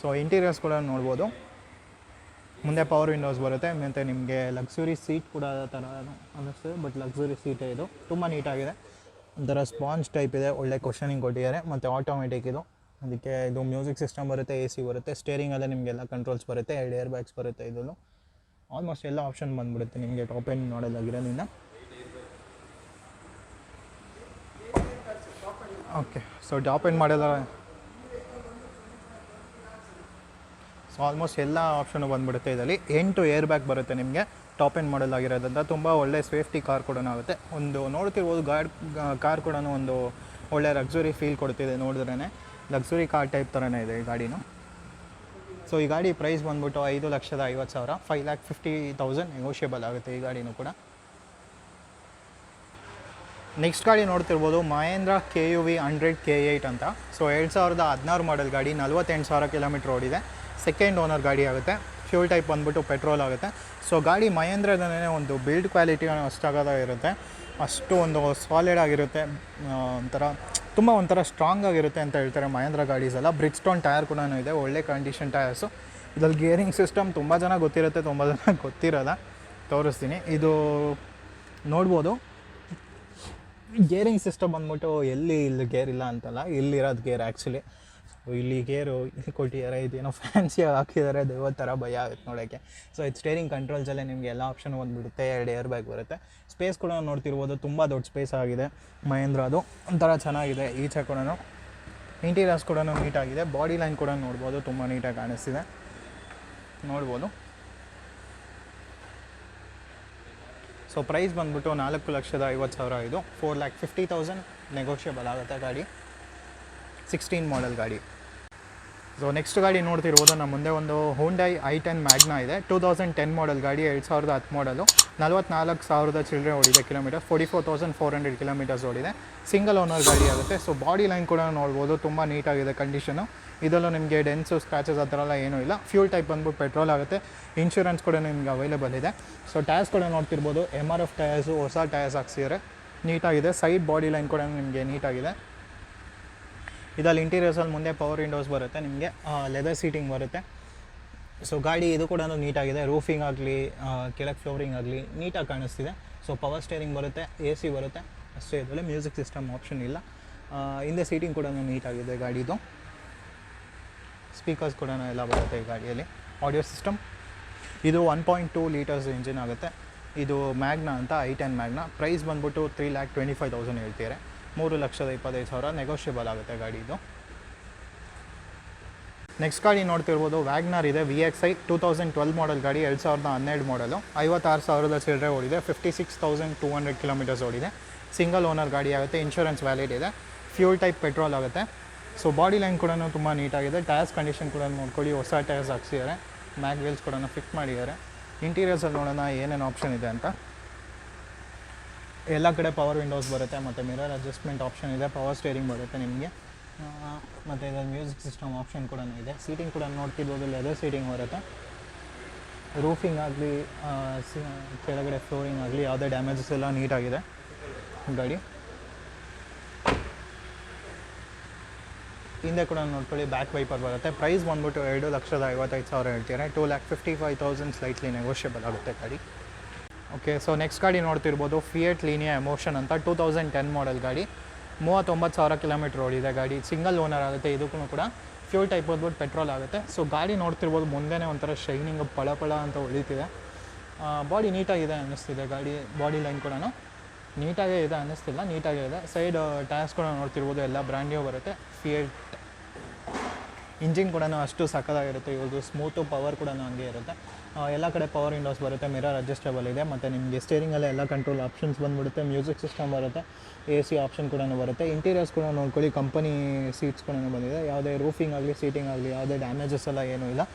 ಸೊ ಇಂಟೀರಿಯರ್ಸ್ ಕೂಡ ನೋಡ್ಬೋದು, ಮುಂದೆ ಪವರ್ ವಿಂಡೋಸ್ ಬರುತ್ತೆ, ಮತ್ತು ನಿಮಗೆ ಲಕ್ಸುರಿ ಸೀಟ್ ಕೂಡ ಥರ ಅನ್ನಿಸ್ತದೆ, ಬಟ್ ಲಕ್ಸುರಿ ಸೀಟೇ ಇದು, ತುಂಬ ನೀಟಾಗಿದೆ. ಒಂಥರ ಸ್ಪಾಂಜ್ ಟೈಪ್ ಇದೆ, ಒಳ್ಳೆ ಕ್ವಶನಿಂಗ್ ಕೊಟ್ಟಿದ್ದಾರೆ. ಮತ್ತು ಆಟೋಮೆಟಿಕ್ ಇದು, ಅದಕ್ಕೆ ಇದು ಮ್ಯೂಸಿಕ್ ಸಿಸ್ಟಮ್ ಬರುತ್ತೆ, AC ಬರುತ್ತೆ, ಸ್ಟೇರಿಂಗಲ್ಲೇ ನಿಮಗೆಲ್ಲ ಕಂಟ್ರೋಲ್ಸ್ ಬರುತ್ತೆ, 2 ಏರ್ ಬ್ಯಾಗ್ಸ್ ಬರುತ್ತೆ. ಇದನ್ನು ಆಲ್ಮೋಸ್ಟ್ ಎಲ್ಲ ಆಪ್ಷನ್ ಬಂದುಬಿಡುತ್ತೆ ನಿಮಗೆ ಟಾಪ್ ಎಂಡ್ ಮಾಡಲಾಗಿರೋದ್ರಿಂದ. ಓಕೆ, ಸೊ ಟಾಪ್ ಎಂಡ್ ಮಾಡಲ್ಲ. ಸೊ ಆಲ್ಮೋಸ್ಟ್ ಎಲ್ಲ ಆಪ್ಷನು ಬಂದುಬಿಡುತ್ತೆ ಇದರಲ್ಲಿ. 8 ಏರ್ ಬ್ಯಾಗ್ ಬರುತ್ತೆ ನಿಮಗೆ, ಟಾಪ್ ಎಂಡ್ ಮಾಡೆಲ್ ಆಗಿರೋದ್ರಿಂದ ತುಂಬ ಒಳ್ಳೆ ಸೇಫ್ಟಿ ಕಾರ್ ಕೂಡ ಆಗುತ್ತೆ. ಒಂದು ನೋಡ್ತಿರ್ಬೋದು, ಕಾರ್ ಕೂಡ ಒಂದು ಒಳ್ಳೆ ಲಕ್ಸುರಿ ಫೀಲ್ ಕೊಡ್ತಿದೆ ನೋಡಿದ್ರೇ, ಲಕ್ಸುರಿ ಕಾರ್ ಟೈಪ್ ಥರನೇ ಇದೆ ಈ ಗಾಡಿನೂ. ಸೊ ಈ ಗಾಡಿ ಪ್ರೈಸ್ ಬಂದ್ಬಿಟ್ಟು 5,50,000, 5,50,000 ನೆಗೋಷಿಯಬಲ್ ಆಗುತ್ತೆ ಈ ಗಾಡಿನೂ ಕೂಡ. ನೆಕ್ಸ್ಟ್ ಗಾಡಿ ನೋಡ್ತಿರ್ಬೋದು, ಮಹೇಂದ್ರ KUV 100 K8 ಅಂತ. ಸೊ 2016 ಮಾಡೆಲ್ ಗಾಡಿ, 48,000 ಕಿಲೋಮೀಟರ್ ಓಡಿದೆ, ಸೆಕೆಂಡ್ ಓನರ್ ಗಾಡಿ ಆಗುತ್ತೆ. ಫ್ಯೂಲ್ ಟೈಪ್ ಬಂದ್ಬಿಟ್ಟು ಪೆಟ್ರೋಲ್ ಆಗುತ್ತೆ. ಸೊ ಗಾಡಿ ಮಹೇಂದ್ರದನೇ ಒಂದು ಬಿಲ್ಡ್ ಕ್ವಾಲಿಟಿ ಅಷ್ಟಾಗಿರುತ್ತೆ, ಅಷ್ಟು ಒಂದು ಸಾಲಿಡ್ ಆಗಿರುತ್ತೆ, ಒಂಥರ ಸ್ಟ್ರಾಂಗ್ ಆಗಿರುತ್ತೆ ಅಂತ ಹೇಳ್ತಾರೆ ಮಹೇಂದ್ರ ಗಾಡೀಸ್ ಎಲ್ಲ. ಬ್ರಿಡ್ಜ್ಸ್ಟೋನ್ ಟೈರ್ ಕೂಡ ಇದೆ, ಒಳ್ಳೆ ಕಂಡೀಷನ್ ಟೈರ್ಸು. ಇದರಲ್ಲಿ ಗೇರಿಂಗ್ ಸಿಸ್ಟಮ್ ತುಂಬ ಜನ ಗೊತ್ತಿರುತ್ತೆ, ತುಂಬ ಜನ ಗೊತ್ತಿರೋಲ್ಲ. ತೋರಿಸ್ತೀನಿ, ಇದು ನೋಡ್ಬೋದು. ಗೇರಿಂಗ್ ಸಿಸ್ಟಮ್ ಬಂದ್ಬಿಟ್ಟು ಇಲ್ಲಿ ಗೇರ್ ಇಲ್ಲ ಅಂತಲ್ಲ, ಇಲ್ಲಿರೋದು ಗೇರ್ ಆ್ಯಕ್ಚುಲಿ. ಇಲ್ಲಿ ಗೇರು ಕೊಟ್ಟಿದ್ದಾರೆ, ಇದೇನೋ ಫ್ಯಾನ್ಸಿಯಾಗಿ ಹಾಕಿದ್ದಾರೆ, ದೇವರ ಥರ ಭಯ ಆಗುತ್ತೆ ನೋಡೋಕ್ಕೆ. ಸೊ ಇದು ಸ್ಟೇರಿಂಗ್ ಕಂಟ್ರೋಲ್ಸಲ್ಲೇ ನಿಮಗೆ ಎಲ್ಲ ಆಪ್ಷನ್ ಬಂದುಬಿಡುತ್ತೆ, 2 ಏರ್ ಬ್ಯಾಗ್ ಬರುತ್ತೆ. ಸ್ಪೇಸ್ ಕೂಡ ನೋಡ್ತಿರ್ಬೋದು, ತುಂಬ ದೊಡ್ಡ ಸ್ಪೇಸ್ ಆಗಿದೆ ಮಹೇಂದ್ರ, ಅದು ಒಂಥರ ಚೆನ್ನಾಗಿದೆ. ಈಚೆ ಕೂಡ ಇಂಟೀರಿಯರ್ಸ್ ಕೂಡ ನೀಟಾಗಿದೆ, ಬಾಡಿ ಲೈನ್ ಕೂಡ ನೋಡ್ಬೋದು, ತುಂಬ ನೀಟಾಗಿ ಕಾಣಿಸ್ತಿದೆ ನೋಡ್ಬೋದು. ಸೊ ಪ್ರೈಸ್ ಬಂದ್ಬಿಟ್ಟು 4,50,000 ಇದು, 4,50,000 ನೆಗೋಷಿಯಬಲ್ ಆಗುತ್ತೆ ಗಾಡಿ, 16 ಮಾಡೆಲ್ ಗಾಡಿ. ಸೊ ನೆಕ್ಸ್ಟ್ ಗಾಡಿ ನೋಡ್ತಿರ್ಬೋದು, ನಮ್ಮ ಮುಂದೆ ಒಂದು ಹ್ಯುಂಡೈ i10 ಮ್ಯಾಗ್ನಾ ಇದೆ, 2010 ಮಾಡೆಲ್ ಗಾಡಿ, 2010 ಮಾಡೆಲು, 44,000 ಚಿಲ್ಲರೆ ಓಡಿದೆ ಕಿಲೋಮೀಟರ್, 44,400 ಕಿಲೋಮೀಟರ್ಸ್ ಓಡಿದೆ, ಸಿಂಗಲ್ ಓನರ್ ಗಾಡಿ ಆಗುತ್ತೆ. ಸೊ ಬಾಡಿ ಲೈನ್ ಕೂಡ ನೋಡ್ಬೋದು, ತುಂಬ ನೀಟಾಗಿದೆ ಕಂಡೀಷನು. ಇದರಲ್ಲೂ ನಿಮಗೆ ಡೆನ್ಸು ಸ್ಕ್ರಾಚಸ್ ಆ ಥರ ಎಲ್ಲ ಏನೂ ಇಲ್ಲ. ಫ್ಯೂಲ್ ಟೈಪ್ ಬಂದ್ಬಿಟ್ಟು ಪೆಟ್ರೋಲ್ ಆಗುತ್ತೆ, ಇನ್ಶೂರೆನ್ಸ್ ಕೂಡ ನಿಮಗೆ ಅವೈಲೇಬಲ್ ಇದೆ. ಸೊ ಟೈರ್ಸ್ ಕೂಡ ನೋಡ್ತಿರ್ಬೋದು, MRF ಟೈರ್ಸು, ಹೊಸ ಟೈರ್ಸ್ ಹಾಕ್ಸಿದ್ದಾರೆ, ನೀಟಾಗಿದೆ. ಸೈಡ್ ಬಾಡಿ ಲೈನ್ ಕೂಡ ನಿಮಗೆ ನೀಟಾಗಿದೆ. ಇದರಲ್ಲಿ ಇಂಟೀರಿಯರ್ಸಲ್ಲಿ ಮುಂದೆ ಪವರ್ ವಿಂಡೋಸ್ ಬರುತ್ತೆ, ನಿಮಗೆ ಲೆದರ್ ಸೀಟಿಂಗ್ ಬರುತ್ತೆ. ಸೊ ಗಾಡಿ ಇದು ಕೂಡ ನೀಟಾಗಿದೆ, ರೂಫಿಂಗ್ ಆಗಲಿ ಕೆಳಗೆ ಫ್ಲೋರಿಂಗ್ ಆಗಲಿ ನೀಟಾಗಿ ಕಾಣಿಸ್ತಿದೆ. ಸೊ ಪವರ್ ಸ್ಟೇರಿಂಗ್ ಬರುತ್ತೆ, AC ಬರುತ್ತೆ ಅಷ್ಟೇ. ಇದರಲ್ಲಿ ಮ್ಯೂಸಿಕ್ ಸಿಸ್ಟಮ್ ಆಪ್ಷನ್ ಇಲ್ಲ. ಹಿಂದೆ ಸೀಟಿಂಗ್ ಕೂಡ ನೀಟಾಗಿದೆ ಗಾಡಿದು. ಸ್ಪೀಕರ್ಸ್ ಕೂಡ ಎಲ್ಲ ಬರುತ್ತೆ ಈ ಗಾಡಿಯಲ್ಲಿ. Audio system. ಇದು 1.2 ಲೀಟರ್ಸ್ ಇಂಜಿನ್ ಆಗುತ್ತೆ. ಇದು ಮ್ಯಾಗ್ನಾ ಅಂತ, i10 ಮ್ಯಾಗ್ನಾ. ಪ್ರೈಸ್ ಬಂದ್ಬಿಟ್ಟು 3,25,000 ಹೇಳ್ತಿದ್ದಾರೆ. 3,25,000 ನೆಗೋಷಿಯಬಲ್ ಆಗುತ್ತೆ ಗಾಡಿ ಇದು. ನೆಕ್ಸ್ಟ್ ಗಾಡಿ ನೋಡ್ತಿರ್ಬೋದು, ವ್ಯಾಗ್ನರ್ ಇದೆ VXI 2012 ಮಾಡೆಲ್ ಗಾಡಿ, 2012 ಮಾಡಲು. 56,000 ಚಿಲ್ಲರೆ ಓಡಿದೆ, 56,200 ಕಿಲೋಮೀಟರ್ಸ್ ಓಡಿದೆ. ಸಿಂಗಲ್ ಓನರ್ ಗಾಡಿ ಆಗುತ್ತೆ, ಇನ್ಶೂರೆನ್ಸ್ ವ್ಯಾಲಿಡ್ ಇದೆ, ಫ್ಯೂಲ್ ಟೈಪ್ ಪೆಟ್ರೋಲ್ ಆಗುತ್ತೆ. ಸೊ ಬಾಡಿ ಲೈನ್ ಕೂಡ ತುಂಬ ನೀಟಾಗಿದೆ. ಟೈರ್ಸ್ ಕಂಡೀಷನ್ ಕೂಡ ನೋಡ್ಕೊಳ್ಳಿ, ಹೊಸ ಟೈರ್ಸ್ ಹಾಕ್ಸಿದ್ದಾರೆ, ಮ್ಯಾಗ್ ವೀಲ್ಸ್ ಕೂಡ ಫಿಟ್ ಮಾಡಿದ್ದಾರೆ. ಇಂಟೀರಿಯರ್ಸಲ್ಲಿ ನೋಡೋಣ ಏನೇನು ಆಪ್ಷನ್ ಇದೆ ಅಂತ. ಎಲ್ಲ ಕಡೆ ಪವರ್ ವಿಂಡೋಸ್ ಬರುತ್ತೆ ಮತ್ತು ಮಿರರ್ ಅಡ್ಜಸ್ಟ್ಮೆಂಟ್ ಆಪ್ಷನ್ ಇದೆ, ಪವರ್ ಸ್ಟೇರಿಂಗ್ ಬರುತ್ತೆ ನಿಮಗೆ. ಮತ್ತು ಇದರಲ್ಲಿ ಮ್ಯೂಸಿಕ್ ಸಿಸ್ಟಮ್ ಆಪ್ಷನ್ ಕೂಡ ಇದೆ. ಸೀಟಿಂಗ್ ಕೂಡ ನೋಡ್ತಿರ್ಬೋದು, ಲೆದರ್ ಸೀಟಿಂಗ್ ಬರುತ್ತೆ. ರೂಫಿಂಗ್ ಆಗಲಿ ಕೆಳಗಡೆ ಫ್ಲೋರಿಂಗ್ ಆಗಲಿ ಯಾವುದೇ ಡ್ಯಾಮೇಜಸ್ ಎಲ್ಲ ನೀಟಾಗಿದೆ ಗಾಡಿ. ಹಿಂದೆ ಕೂಡ ನೋಡ್ಕೊಳ್ಳಿ, ಬ್ಯಾಕ್ ವೈಪರ್ ಬರುತ್ತೆ. ಪ್ರೈಸ್ ಬಂದ್ಬಿಟ್ಟು 2,55,000 ಹೇಳ್ತಾರೆ. 2,55,000 ಸ್ಲೈಟ್ಲಿ ನೆಗೋಷಿಯಬಲ್ ಆಗುತ್ತೆ ಗಾಡಿ. ಓಕೆ, ಸೊ ನೆಕ್ಸ್ಟ್ ಗಾಡಿ ನೋಡ್ತಿರ್ಬೋದು, ಫಿಯಟ್ ಲೀನಿಯಾ ಎಮೋಷನ್ ಅಂತ 2010 ಮಾಡೆಲ್ ಗಾಡಿ. 39,000 ಕಿಲೋಮೀಟ್ರ್ ಓಡಿದೆ ಗಾಡಿ. ಸಿಂಗಲ್ ಓನರ್ ಆಗುತ್ತೆ. ಇದಕ್ಕೂ ಕೂಡ ಫ್ಯೂಲ್ ಟೈಪ್ ಬಂದ್ಬಿಟ್ಟು ಪೆಟ್ರೋಲ್ ಆಗುತ್ತೆ. ಸೊ ಗಾಡಿ ನೋಡ್ತಿರ್ಬೋದು, ಮುಂದೆನೇ ಒಂಥರ ಶೈನಿಂಗ್ ಪಳ ಅಂತ ಹೊಳಿತಿದೆ. ಬಾಡಿ ನೀಟಾಗಿದೆ ಅನ್ನಿಸ್ತಿದೆ ಗಾಡಿ. ಬಾಡಿ ಲೈನ್ ಕೂಡ ನೀಟಾಗೇ ಇದೆ ಅನ್ನಿಸ್ತಿಲ್ಲ, ನೀಟಾಗೇ ಇದೆ. ಸೈಡ್ ಟೈರ್ಸ್ ಕೂಡ ನೋಡ್ತಿರ್ಬೋದು, ಎಲ್ಲ ಬ್ರ್ಯಾಂಡ್ ನ್ಯೂ ಬರುತ್ತೆ. ಫಿಯಟ್ ಇಂಜಿನ್ ಕೂಡ ಅಷ್ಟು ಸಕ್ಕತ್ತಾಗಿರುತ್ತೆ ಇವ್ರದ್ದು. ಸ್ಮೂತು, ಪವರ್ ಕೂಡ ಹಂಗೆ ಇರುತ್ತೆ. ಎಲ್ಲ ಕಡೆ ಪವರ್ ವಿಂಡೋಸ್ ಬರುತ್ತೆ, ಮಿರರ್ ಅಡ್ಜಸ್ಟಬಲ್ ಇದೆ. ಮತ್ತು ನಿಮಗೆ ಸ್ಟೇರಿಂಗಲ್ಲೇ ಎಲ್ಲ ಕಂಟ್ರೋಲ್ ಆಪ್ಷನ್ಸ್ ಬಂದುಬಿಡುತ್ತೆ. ಮ್ಯೂಸಿಕ್ ಸಿಸ್ಟಮ್ ಬರುತ್ತೆ, AC ಆಪ್ಷನ್ ಕೂಡ ಬರುತ್ತೆ. ಇಂಟೀರಿಯರ್ಸ್ ಕೂಡ ನೋಡ್ಕೊಳ್ಳಿ, ಕಂಪನಿ ಸೀಟ್ಸ್ ಕೂಡ ಬಂದಿದೆ. ಯಾವುದೇ ರೂಫಿಂಗ್ ಆಗಲಿ ಸೀಟಿಂಗ್ ಆಗಲಿ ಯಾವುದೇ ಡ್ಯಾಮೇಜಸ್ ಎಲ್ಲ ಏನೂ ಇಲ್ಲ.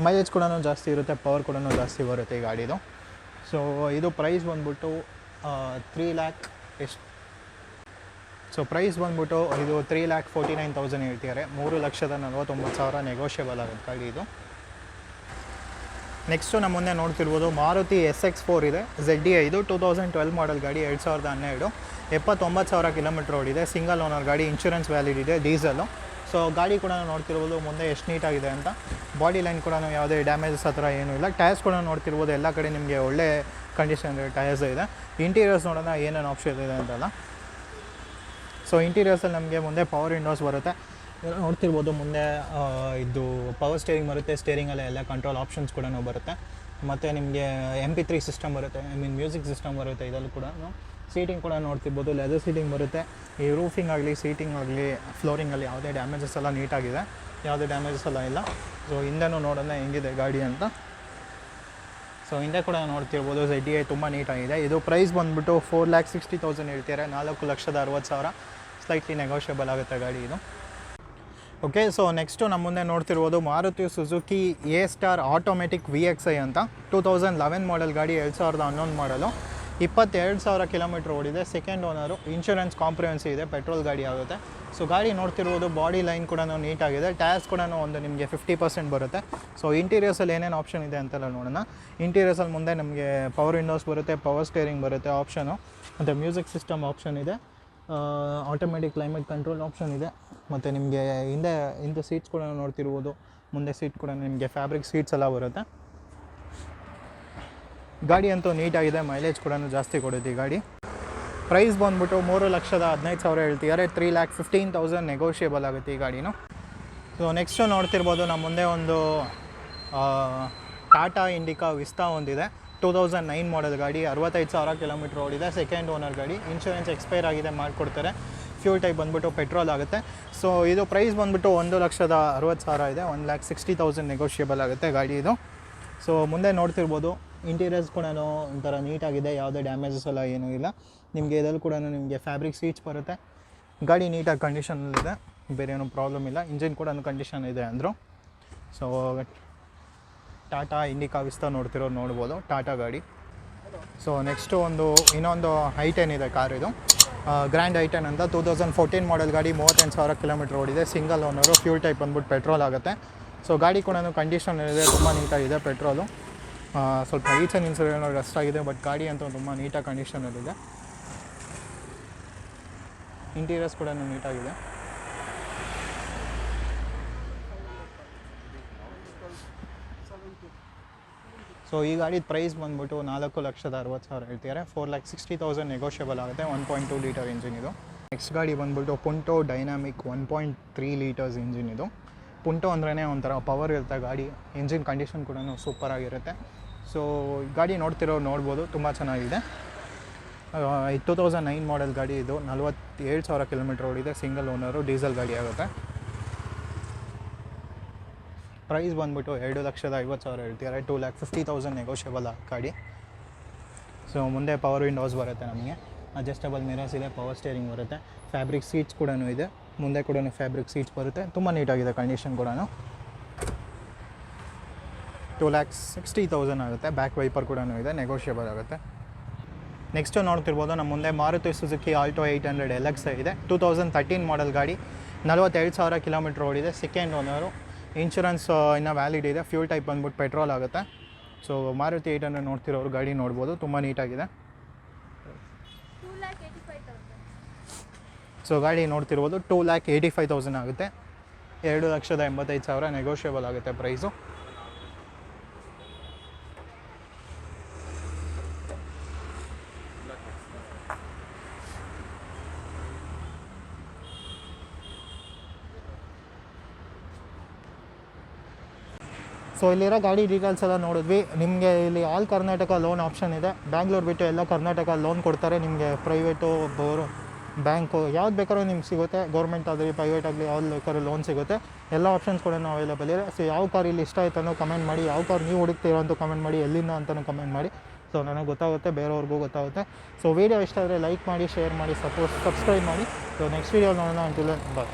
ಮೈಲೇಜ್ ಕೂಡ ಜಾಸ್ತಿ ಇರುತ್ತೆ, ಪವರ್ ಕೂಡ ಜಾಸ್ತಿ ಬರುತ್ತೆ ಈ ಗಾಡಿದು. ಸೊ ಇದು ಪ್ರೈಸ್ ಬಂದ್ಬಿಟ್ಟು 3 ಲ್ಯಾಕ್ ಎಷ್ಟು. ಸೊ ಪ್ರೈಸ್ ಬಂದ್ಬಿಟ್ಟು ಇದು 3,49,000 ಹೇಳ್ತಿದ್ದಾರೆ. 3,49,000 ನೆಗೋಷಿಯಬಲ್ ಆಗುತ್ತೆ ಗಾಡಿ ಇದು. ನೆಕ್ಸ್ಟು ನಮ್ಮ ಮುಂದೆ ನೋಡ್ತಿರ್ಬೋದು, ಮಾರುತಿ SX4 ಇದೆ, ZDI ಇದು 2012 ಮಾಡೆಲ್ ಗಾಡಿ, 2012. 79,000 ಕಿಲೋಮೀಟ್ರ್ ಓಡಿದೆ. ಸಿಂಗಲ್ ಓನರ್ ಗಾಡಿ, ಇನ್ಶೂರೆನ್ಸ್ ವ್ಯಾಲಿಡ್ ಇದೆ, ಡೀಸೆಲು. ಸೊ ಗಾಡಿ ಕೂಡ ನೋಡ್ತಿರ್ಬೋದು ಮುಂದೆ ಎಷ್ಟು ನೀಟಾಗಿದೆ ಅಂತ. ಬಾಡಿ ಲೈನ್ ಕೂಡ ಯಾವುದೇ ಡ್ಯಾಮೇಜಸ್ ಆ ಥರ ಏನೂ ಇಲ್ಲ. ಟೈರ್ಸ್ ಕೂಡ ನೋಡ್ತಿರ್ಬೋದು, ಎಲ್ಲ ಕಡೆ ನಿಮಗೆ ಒಳ್ಳೆ ಕಂಡೀಷನ್ ಟೈರ್ಸ್ ಇದೆ. ಇಂಟೀರಿಯರ್ಸ್ ನೋಡೋಣ ಏನೇನು ಆಪ್ಷನ್ ಇದೆ ಅಂತಲ್ಲ. ಸೊ ಇಂಟೀರಿಯರ್ಸಲ್ಲಿ ನಮಗೆ ಮುಂದೆ ಪವರ್ ವಿಂಡೋಸ್ ಬರುತ್ತೆ, ನೋಡ್ತಿರ್ಬೋದು. ಮುಂದೆ ಇದು ಪವರ್ ಸ್ಟೇರಿಂಗ್ ಬರುತ್ತೆ, ಸ್ಟೇರಿಂಗಲ್ಲೇ ಎಲ್ಲ ಕಂಟ್ರೋಲ್ ಆಪ್ಷನ್ಸ್ ಕೂಡ ಬರುತ್ತೆ. ಮತ್ತು ನಿಮಗೆ MP3 ಸಿಸ್ಟಮ್ ಬರುತ್ತೆ, ಮ್ಯೂಸಿಕ್ ಸಿಸ್ಟಮ್ ಬರುತ್ತೆ. ಇದರಲ್ಲೂ ಕೂಡ ಸೀಟಿಂಗ್ ಕೂಡ ನೋಡ್ತಿರ್ಬೋದು, ಲೆದರ್ ಸೀಟಿಂಗ್ ಬರುತ್ತೆ. ಈ ರೂಫಿಂಗ್ ಆಗಲಿ ಸೀಟಿಂಗ್ ಆಗಲಿ ಫ್ಲೋರಿಂಗಲ್ಲಿ ಯಾವುದೇ ಡ್ಯಾಮೇಜಸ್ ಎಲ್ಲ ನೀಟಾಗಿದೆ, ಯಾವುದೇ ಡ್ಯಾಮೇಜಸ್ ಎಲ್ಲ ಇಲ್ಲ. ಸೊ ಹಿಂದೆನೂ ನೋಡೋಣ ಹೆಂಗಿದೆ ಗಾಡಿ ಅಂತ. ಸೊ ಹಿಂದೆ ಕೂಡ ನೋಡ್ತಿರ್ಬೋದು, ZDI ತುಂಬ ನೀಟಾಗಿದೆ. ಇದು ಪ್ರೈಸ್ ಬಂದುಬಿಟ್ಟು 4,60,000 ಹೇಳ್ತಾರೆ. 4,60,000 ಸ್ಲೈಟ್ಲಿ ನೆಗೋಷಿಯಬಲ್ ಆಗುತ್ತೆ ಗಾಡಿ ಇದು. ಓಕೆ, ಸೊ ನೆಕ್ಸ್ಟು ನಮ್ಮ ಮುಂದೆ ನೋಡ್ತಿರ್ಬೋದು, Maruti Suzuki A-Star automatic VXI ಅಂತ 2011 ಮಾಡೆಲ್ ಗಾಡಿ, 2011 ಮಾಡಲು. 22,000 ಕಿಲೋಮೀಟ್ರ್ ಓಡಿದೆ. ಸೆಕೆಂಡ್ ಓನರು, ಇನ್ಶೂರೆನ್ಸ್ ಕಾಂಪ್ರಿಹೆನ್ಸಿವ್ ಇದೆ, ಪೆಟ್ರೋಲ್ ಗಾಡಿ ಆಗುತ್ತೆ. ಸೊ ಗಾಡಿ ನೋಡ್ತಿರ್ಬೋದು, ಬಾಡಿ ಲೈನ್ ಕೂಡ ನೀಟಾಗಿದೆ. ಟೈರ್ಸ್ ಕೂಡ ಒಂದು ನಿಮಗೆ 50% ಬರುತ್ತೆ. ಸೊ ಇಂಟೀರಿಯರ್ಸಲ್ಲಿ ಏನೇನು ಆಪ್ಷನ್ ಇದೆ ಅಂತೆಲ್ಲ ನೋಡೋಣ. ಇಂಟೀರಿಯರ್ಸಲ್ಲಿ ಮುಂದೆ ನಮಗೆ ಪವರ್ ವಿಂಡೋಸ್ ಬರುತ್ತೆ, ಪವರ್ ಸ್ಟೇರಿಂಗ್ ಬರುತ್ತೆ ಆಪ್ಷನು, ಮತ್ತು ಮ್ಯೂಸಿಕ್ ಸಿಸ್ಟಮ್ ಆಪ್ಷನ್ ಇದೆ, ಆಟೋಮೆಟಿಕ್ ಕ್ಲೈಮೇಟ್ ಕಂಟ್ರೋಲ್ ಆಪ್ಷನ್ ಇದೆ. ಮತ್ತು ನಿಮಗೆ ಹಿಂದೆ ಸೀಟ್ಸ್ ಕೂಡ ನೋಡ್ತಿರ್ಬೋದು, ಮುಂದೆ ಸೀಟ್ ಕೂಡ ನಿಮಗೆ ಫ್ಯಾಬ್ರಿಕ್ ಸೀಟ್ಸ್ ಎಲ್ಲ ಬರುತ್ತೆ. ಗಾಡಿ ಅಂತೂ ನೀಟಾಗಿದೆ, ಮೈಲೇಜ್ ಕೂಡ ಜಾಸ್ತಿ ಕೊಡುತ್ತೆ ಈ ಗಾಡಿ. ಪ್ರೈಸ್ ಬಂದ್ಬಿಟ್ಟು 3,15,000 ಹೇಳ್ತಿದ್ದಾರೆ. 3,15,000 ನೆಗೋಷಿಯಬಲ್ ಆಗುತ್ತೆ ಈ ಗಾಡಿನು. ಸೊ ನೆಕ್ಸ್ಟು ನೋಡ್ತಿರ್ಬೋದು, ನಮ್ಮ ಮುಂದೆ ಒಂದು ಟಾಟಾ ಇಂಡಿಕಾ ವಿಸ್ತಾ ಒಂದಿದೆ, 2009 ಮಾಡೆಲ್ ಗಾಡಿ, 65,000 ಕಿಲೋಮೀಟ್ರ್ ಓಡಿದೆ. ಸೆಕೆಂಡ್ ಓನರ್ ಗಾಡಿ, ಇನ್ಶೂರೆನ್ಸ್ ಎಕ್ಸ್ಪೈರ್ ಆಗಿದೆ, ಮಾಡಿಕೊಡ್ತಾರೆ. ಫ್ಯೂಲ್ ಟೈಪ್ ಬಂದುಬಿಟ್ಟು ಪೆಟ್ರೋಲ್ ಆಗುತ್ತೆ. ಸೊ ಇದು ಪ್ರೈಸ್ ಬಂದುಬಿಟ್ಟು 1,60,000 ಇದೆ. 1,60,000 ನೆಗೋಷಿಯಬಲ್ ಆಗುತ್ತೆ ಗಾಡಿ ಇದು. ಸೊ ಮುಂದೆ ನೋಡ್ತಿರ್ಬೋದು, ಇಂಟೀರಿಯರ್ಸ್ ಕೂಡ ಒಂಥರ ನೀಟಾಗಿದೆ, ಯಾವುದೇ ಡ್ಯಾಮೇಜಸ್ ಎಲ್ಲ ಏನೂ ಇಲ್ಲ. ನಿಮಗೆ ಇದರಲ್ಲಿ ಕೂಡ ನಿಮಗೆ ಫ್ಯಾಬ್ರಿಕ್ ಸೀಟ್ಸ್ ಬರುತ್ತೆ. ಗಾಡಿ ನೀಟಾಗಿ ಕಂಡೀಷನಲ್ಲಿದೆ, ಬೇರೆ ಏನೂ ಪ್ರಾಬ್ಲಮ್ ಇಲ್ಲ. ಇಂಜಿನ್ ಕೂಡ ಕಂಡೀಷನ್ ಇದೆ ಅಂದರು. ಸೊ ಟಾಟಾ ಇಂಡಿಕಾ ವಿಸ್ತಾ ನೋಡ್ಬೋದು, ಟಾಟಾ ಗಾಡಿ. ಸೊ ನೆಕ್ಸ್ಟು ಇನ್ನೊಂದು i10 ಇದೆ ಕಾರ್, ಇದು ಗ್ರ್ಯಾಂಡ್ i10 ಅಂತ 2014 ಮಾಡೆಲ್ ಗಾಡಿ, 38,000 ಕಿಲೋಮೀಟ್ರ್ ಓಡಿದೆ. ಸಿಂಗಲ್ ಓನರು, ಫ್ಯೂಲ್ ಟೈಪ್ ಬಂದ್ಬಿಟ್ಟು ಪೆಟ್ರೋಲ್ ಆಗುತ್ತೆ. ಸೊ ಗಾಡಿ ಕೂಡ ಕಂಡೀಷನ್ ಇದೆ, ತುಂಬ ನೀಟಾಗಿದೆ. ಪೆಟ್ರೋಲು ಸ್ವಲ್ಪ ಈಚನ್ ಇನ್ಸೂರೆನ್ಸ್ ರಸ್ಟ್ ಆಗಿದೆ, ಬಟ್ ಗಾಡಿ ಅಂತೂ ತುಂಬ ನೀಟಾಗಿ ಕಂಡೀಷನಲ್ಲಿದೆ. ಇಂಟೀರಿಯರ್ಸ್ ಕೂಡ ನೀಟಾಗಿದೆ. ಸೊ ಈ ಗಾಡಿ ಪ್ರೈಸ್ ಬಂದ್ಬಿಟ್ಟು 4,60,000 ಹೇಳ್ತಿದ್ದಾರೆ. 4,60,000 ನೆಗೋಷಿಯಬಲ್ ಆಗುತ್ತೆ. 1.2 ಲೀಟರ್ ಇಂಜಿನ್ ಇದು. ನೆಕ್ಸ್ಟ್ ಗಾಡಿ ಬಂದ್ಬಿಟ್ಟು ಪುಂಟೋ ಡೈನಾಮಿಕ್ 1.3 ಲೀಟರ್ಸ್ ಇಂಜಿನ್ ಇದು. ಪುಂಟೋ ಅಂದ್ರೇ ಒಂಥರ ಪವರ್ ಇರುತ್ತೆ ಗಾಡಿ, ಇಂಜಿನ್ ಕಂಡೀಷನ್ ಕೂಡ ಸೂಪರಾಗಿರುತ್ತೆ. ಸೊ ಗಾಡಿ ನೋಡ್ಬೋದು, ತುಂಬ ಚೆನ್ನಾಗಿದೆ. 2009 ಮಾಡೆಲ್ ಗಾಡಿ ಇದು. 47,000 ಕಿಲೋಮೀಟರ್ ಓಡಿದೆ. ಸಿಂಗಲ್ ಓನರು, ಡೀಸೆಲ್ ಗಾಡಿ ಆಗುತ್ತೆ. ಪ್ರೈಸ್ ಬಂದ್ಬಿಟ್ಟು 2,50,000 ಹೇಳ್ತಿದ್ದಾರೆ. 2,50,000 ನೆಗೋಷಿಯಬಲ್ ಗಾಡಿ. ಸೊ ಮುಂದೆ ಪವರ್ ವಿಂಡೋಸ್ ಬರುತ್ತೆ ನಮಗೆ, ಅಡ್ಜಸ್ಟಬಲ್ ಮಿರರ್ಸ್ ಇದೆ, ಪವರ್ ಸ್ಟೇರಿಂಗ್ ಬರುತ್ತೆ, ಫ್ಯಾಬ್ರಿಕ್ ಸೀಟ್ಸ್ ಕೂಡ ಇದೆ. ಮುಂದೆ ಕೂಡ ಫ್ಯಾಬ್ರಿಕ್ ಸೀಟ್ಸ್ ಬರುತ್ತೆ. ತುಂಬ ನೀಟಾಗಿದೆ ಕಂಡೀಷನ್ ಕೂಡ. 2,60,000 ಆಗುತ್ತೆ. ಬ್ಯಾಕ್ ವೈಪರ್ ಕೂಡ ಇದೆ, ನೆಗೋಷಿಯಬಲ್ ಆಗುತ್ತೆ. ನೆಕ್ಸ್ಟು ನೋಡ್ತಿರ್ಬೋದು ನಮ್ಮ ಮುಂದೆ ಮಾರುತಿ ಸುಜುಕಿ ಆಲ್ಟೋ 800 LX ಇದೆ. 2013 ಮಾಡೆಲ್ ಗಾಡಿ. 42,000 ಕಿಲೋಮೀಟರ್ ಓಡಿದೆ. Second owner. ಇನ್ಶೂರೆನ್ಸ್ ಇನ್ನೂ ವ್ಯಾಲಿಡ್ ಇದೆ. ಫ್ಯೂಲ್ ಟೈಪ್ ಬಂದ್ಬಿಟ್ಟು ಪೆಟ್ರೋಲ್ ಆಗುತ್ತೆ. ಸೊ ಮಾರುತಿ 800 ನೋಡ್ತಿರೋರು ಗಾಡಿ ನೋಡ್ಬೋದು, ತುಂಬ ನೀಟಾಗಿದೆ. ಸೊ ಗಾಡಿ ನೋಡ್ತಿರ್ಬೋದು 2,85,000 ಆಗುತ್ತೆ. 2,85,000 ನೆಗೋಷಿಯಬಲ್ ಆಗುತ್ತೆ ಪ್ರೈಸು. ಸೊ ಇಲ್ಲಿರೋ ಗಾಡಿ ಡೀಟೇಲ್ಸ್ ಎಲ್ಲ ನೋಡಿದ್ವಿ. ನಿಮಗೆ ಇಲ್ಲಿ ಆಲ್ ಕರ್ನಾಟಕ ಲೋನ್ ಆಪ್ಷನ್ ಇದೆ. ಬ್ಯಾಂಗ್ಳೂರು ಬಿಟ್ಟು ಎಲ್ಲ ಕರ್ನಾಟಕ ಲೋನ್ ಕೊಡ್ತಾರೆ ನಿಮಗೆ. ಪ್ರೈವೇಟು, ಬ್ಯಾಂಕು ಯಾವ್ದು ಬೇಕಾದ್ರೂ ನಿಮ್ಗೆ ಸಿಗುತ್ತೆ. ಗೌರ್ಮೆಂಟ್ ಆಗಲಿ ಪ್ರೈವೇಟ್ ಆಗಲಿ ಯಾವ್ದು ಬೇಕಾದ್ರೂ ಲೋನ್ ಸಿಗುತ್ತೆ. ಎಲ್ಲ ಆಪ್ಷನ್ಸ್ ಕೂಡ ಅವೈಲೇಬಲ್ ಇದೆ. ಸೊ ಯಾವ ಕಾರ್ ಇಲ್ಲಿ ಇಷ್ಟ ಆಯ್ತನೋ ಕಮೆಂಟ್ ಮಾಡಿ. ಯಾವ ಕಾರ್ ನೀವು ಹುಡುಕ್ತೀರೋ ಅಂತ ಕಮೆಂಟ್ ಮಾಡಿ. ಎಲ್ಲಿಂದ ಅಂತಲೂ ಕಮೆಂಟ್ ಮಾಡಿ. ಸೊ ನನಗೆ ಗೊತ್ತಾಗುತ್ತೆ, ಬೇರೆಯವ್ರಿಗೂ ಗೊತ್ತಾಗುತ್ತೆ. ಸೊ ವೀಡಿಯೋ ಇಷ್ಟ ಆದರೆ ಲೈಕ್ ಮಾಡಿ, ಶೇರ್ ಮಾಡಿ, ಸಬ್ಸ್ಕ್ರೈಬ್ ಮಾಡಿ. ಸೊ ನೆಕ್ಸ್ಟ್ ವೀಡಿಯೋ ನೋಡೋಣ. ಅಂಟಿಲ್ ಬಾಯ್.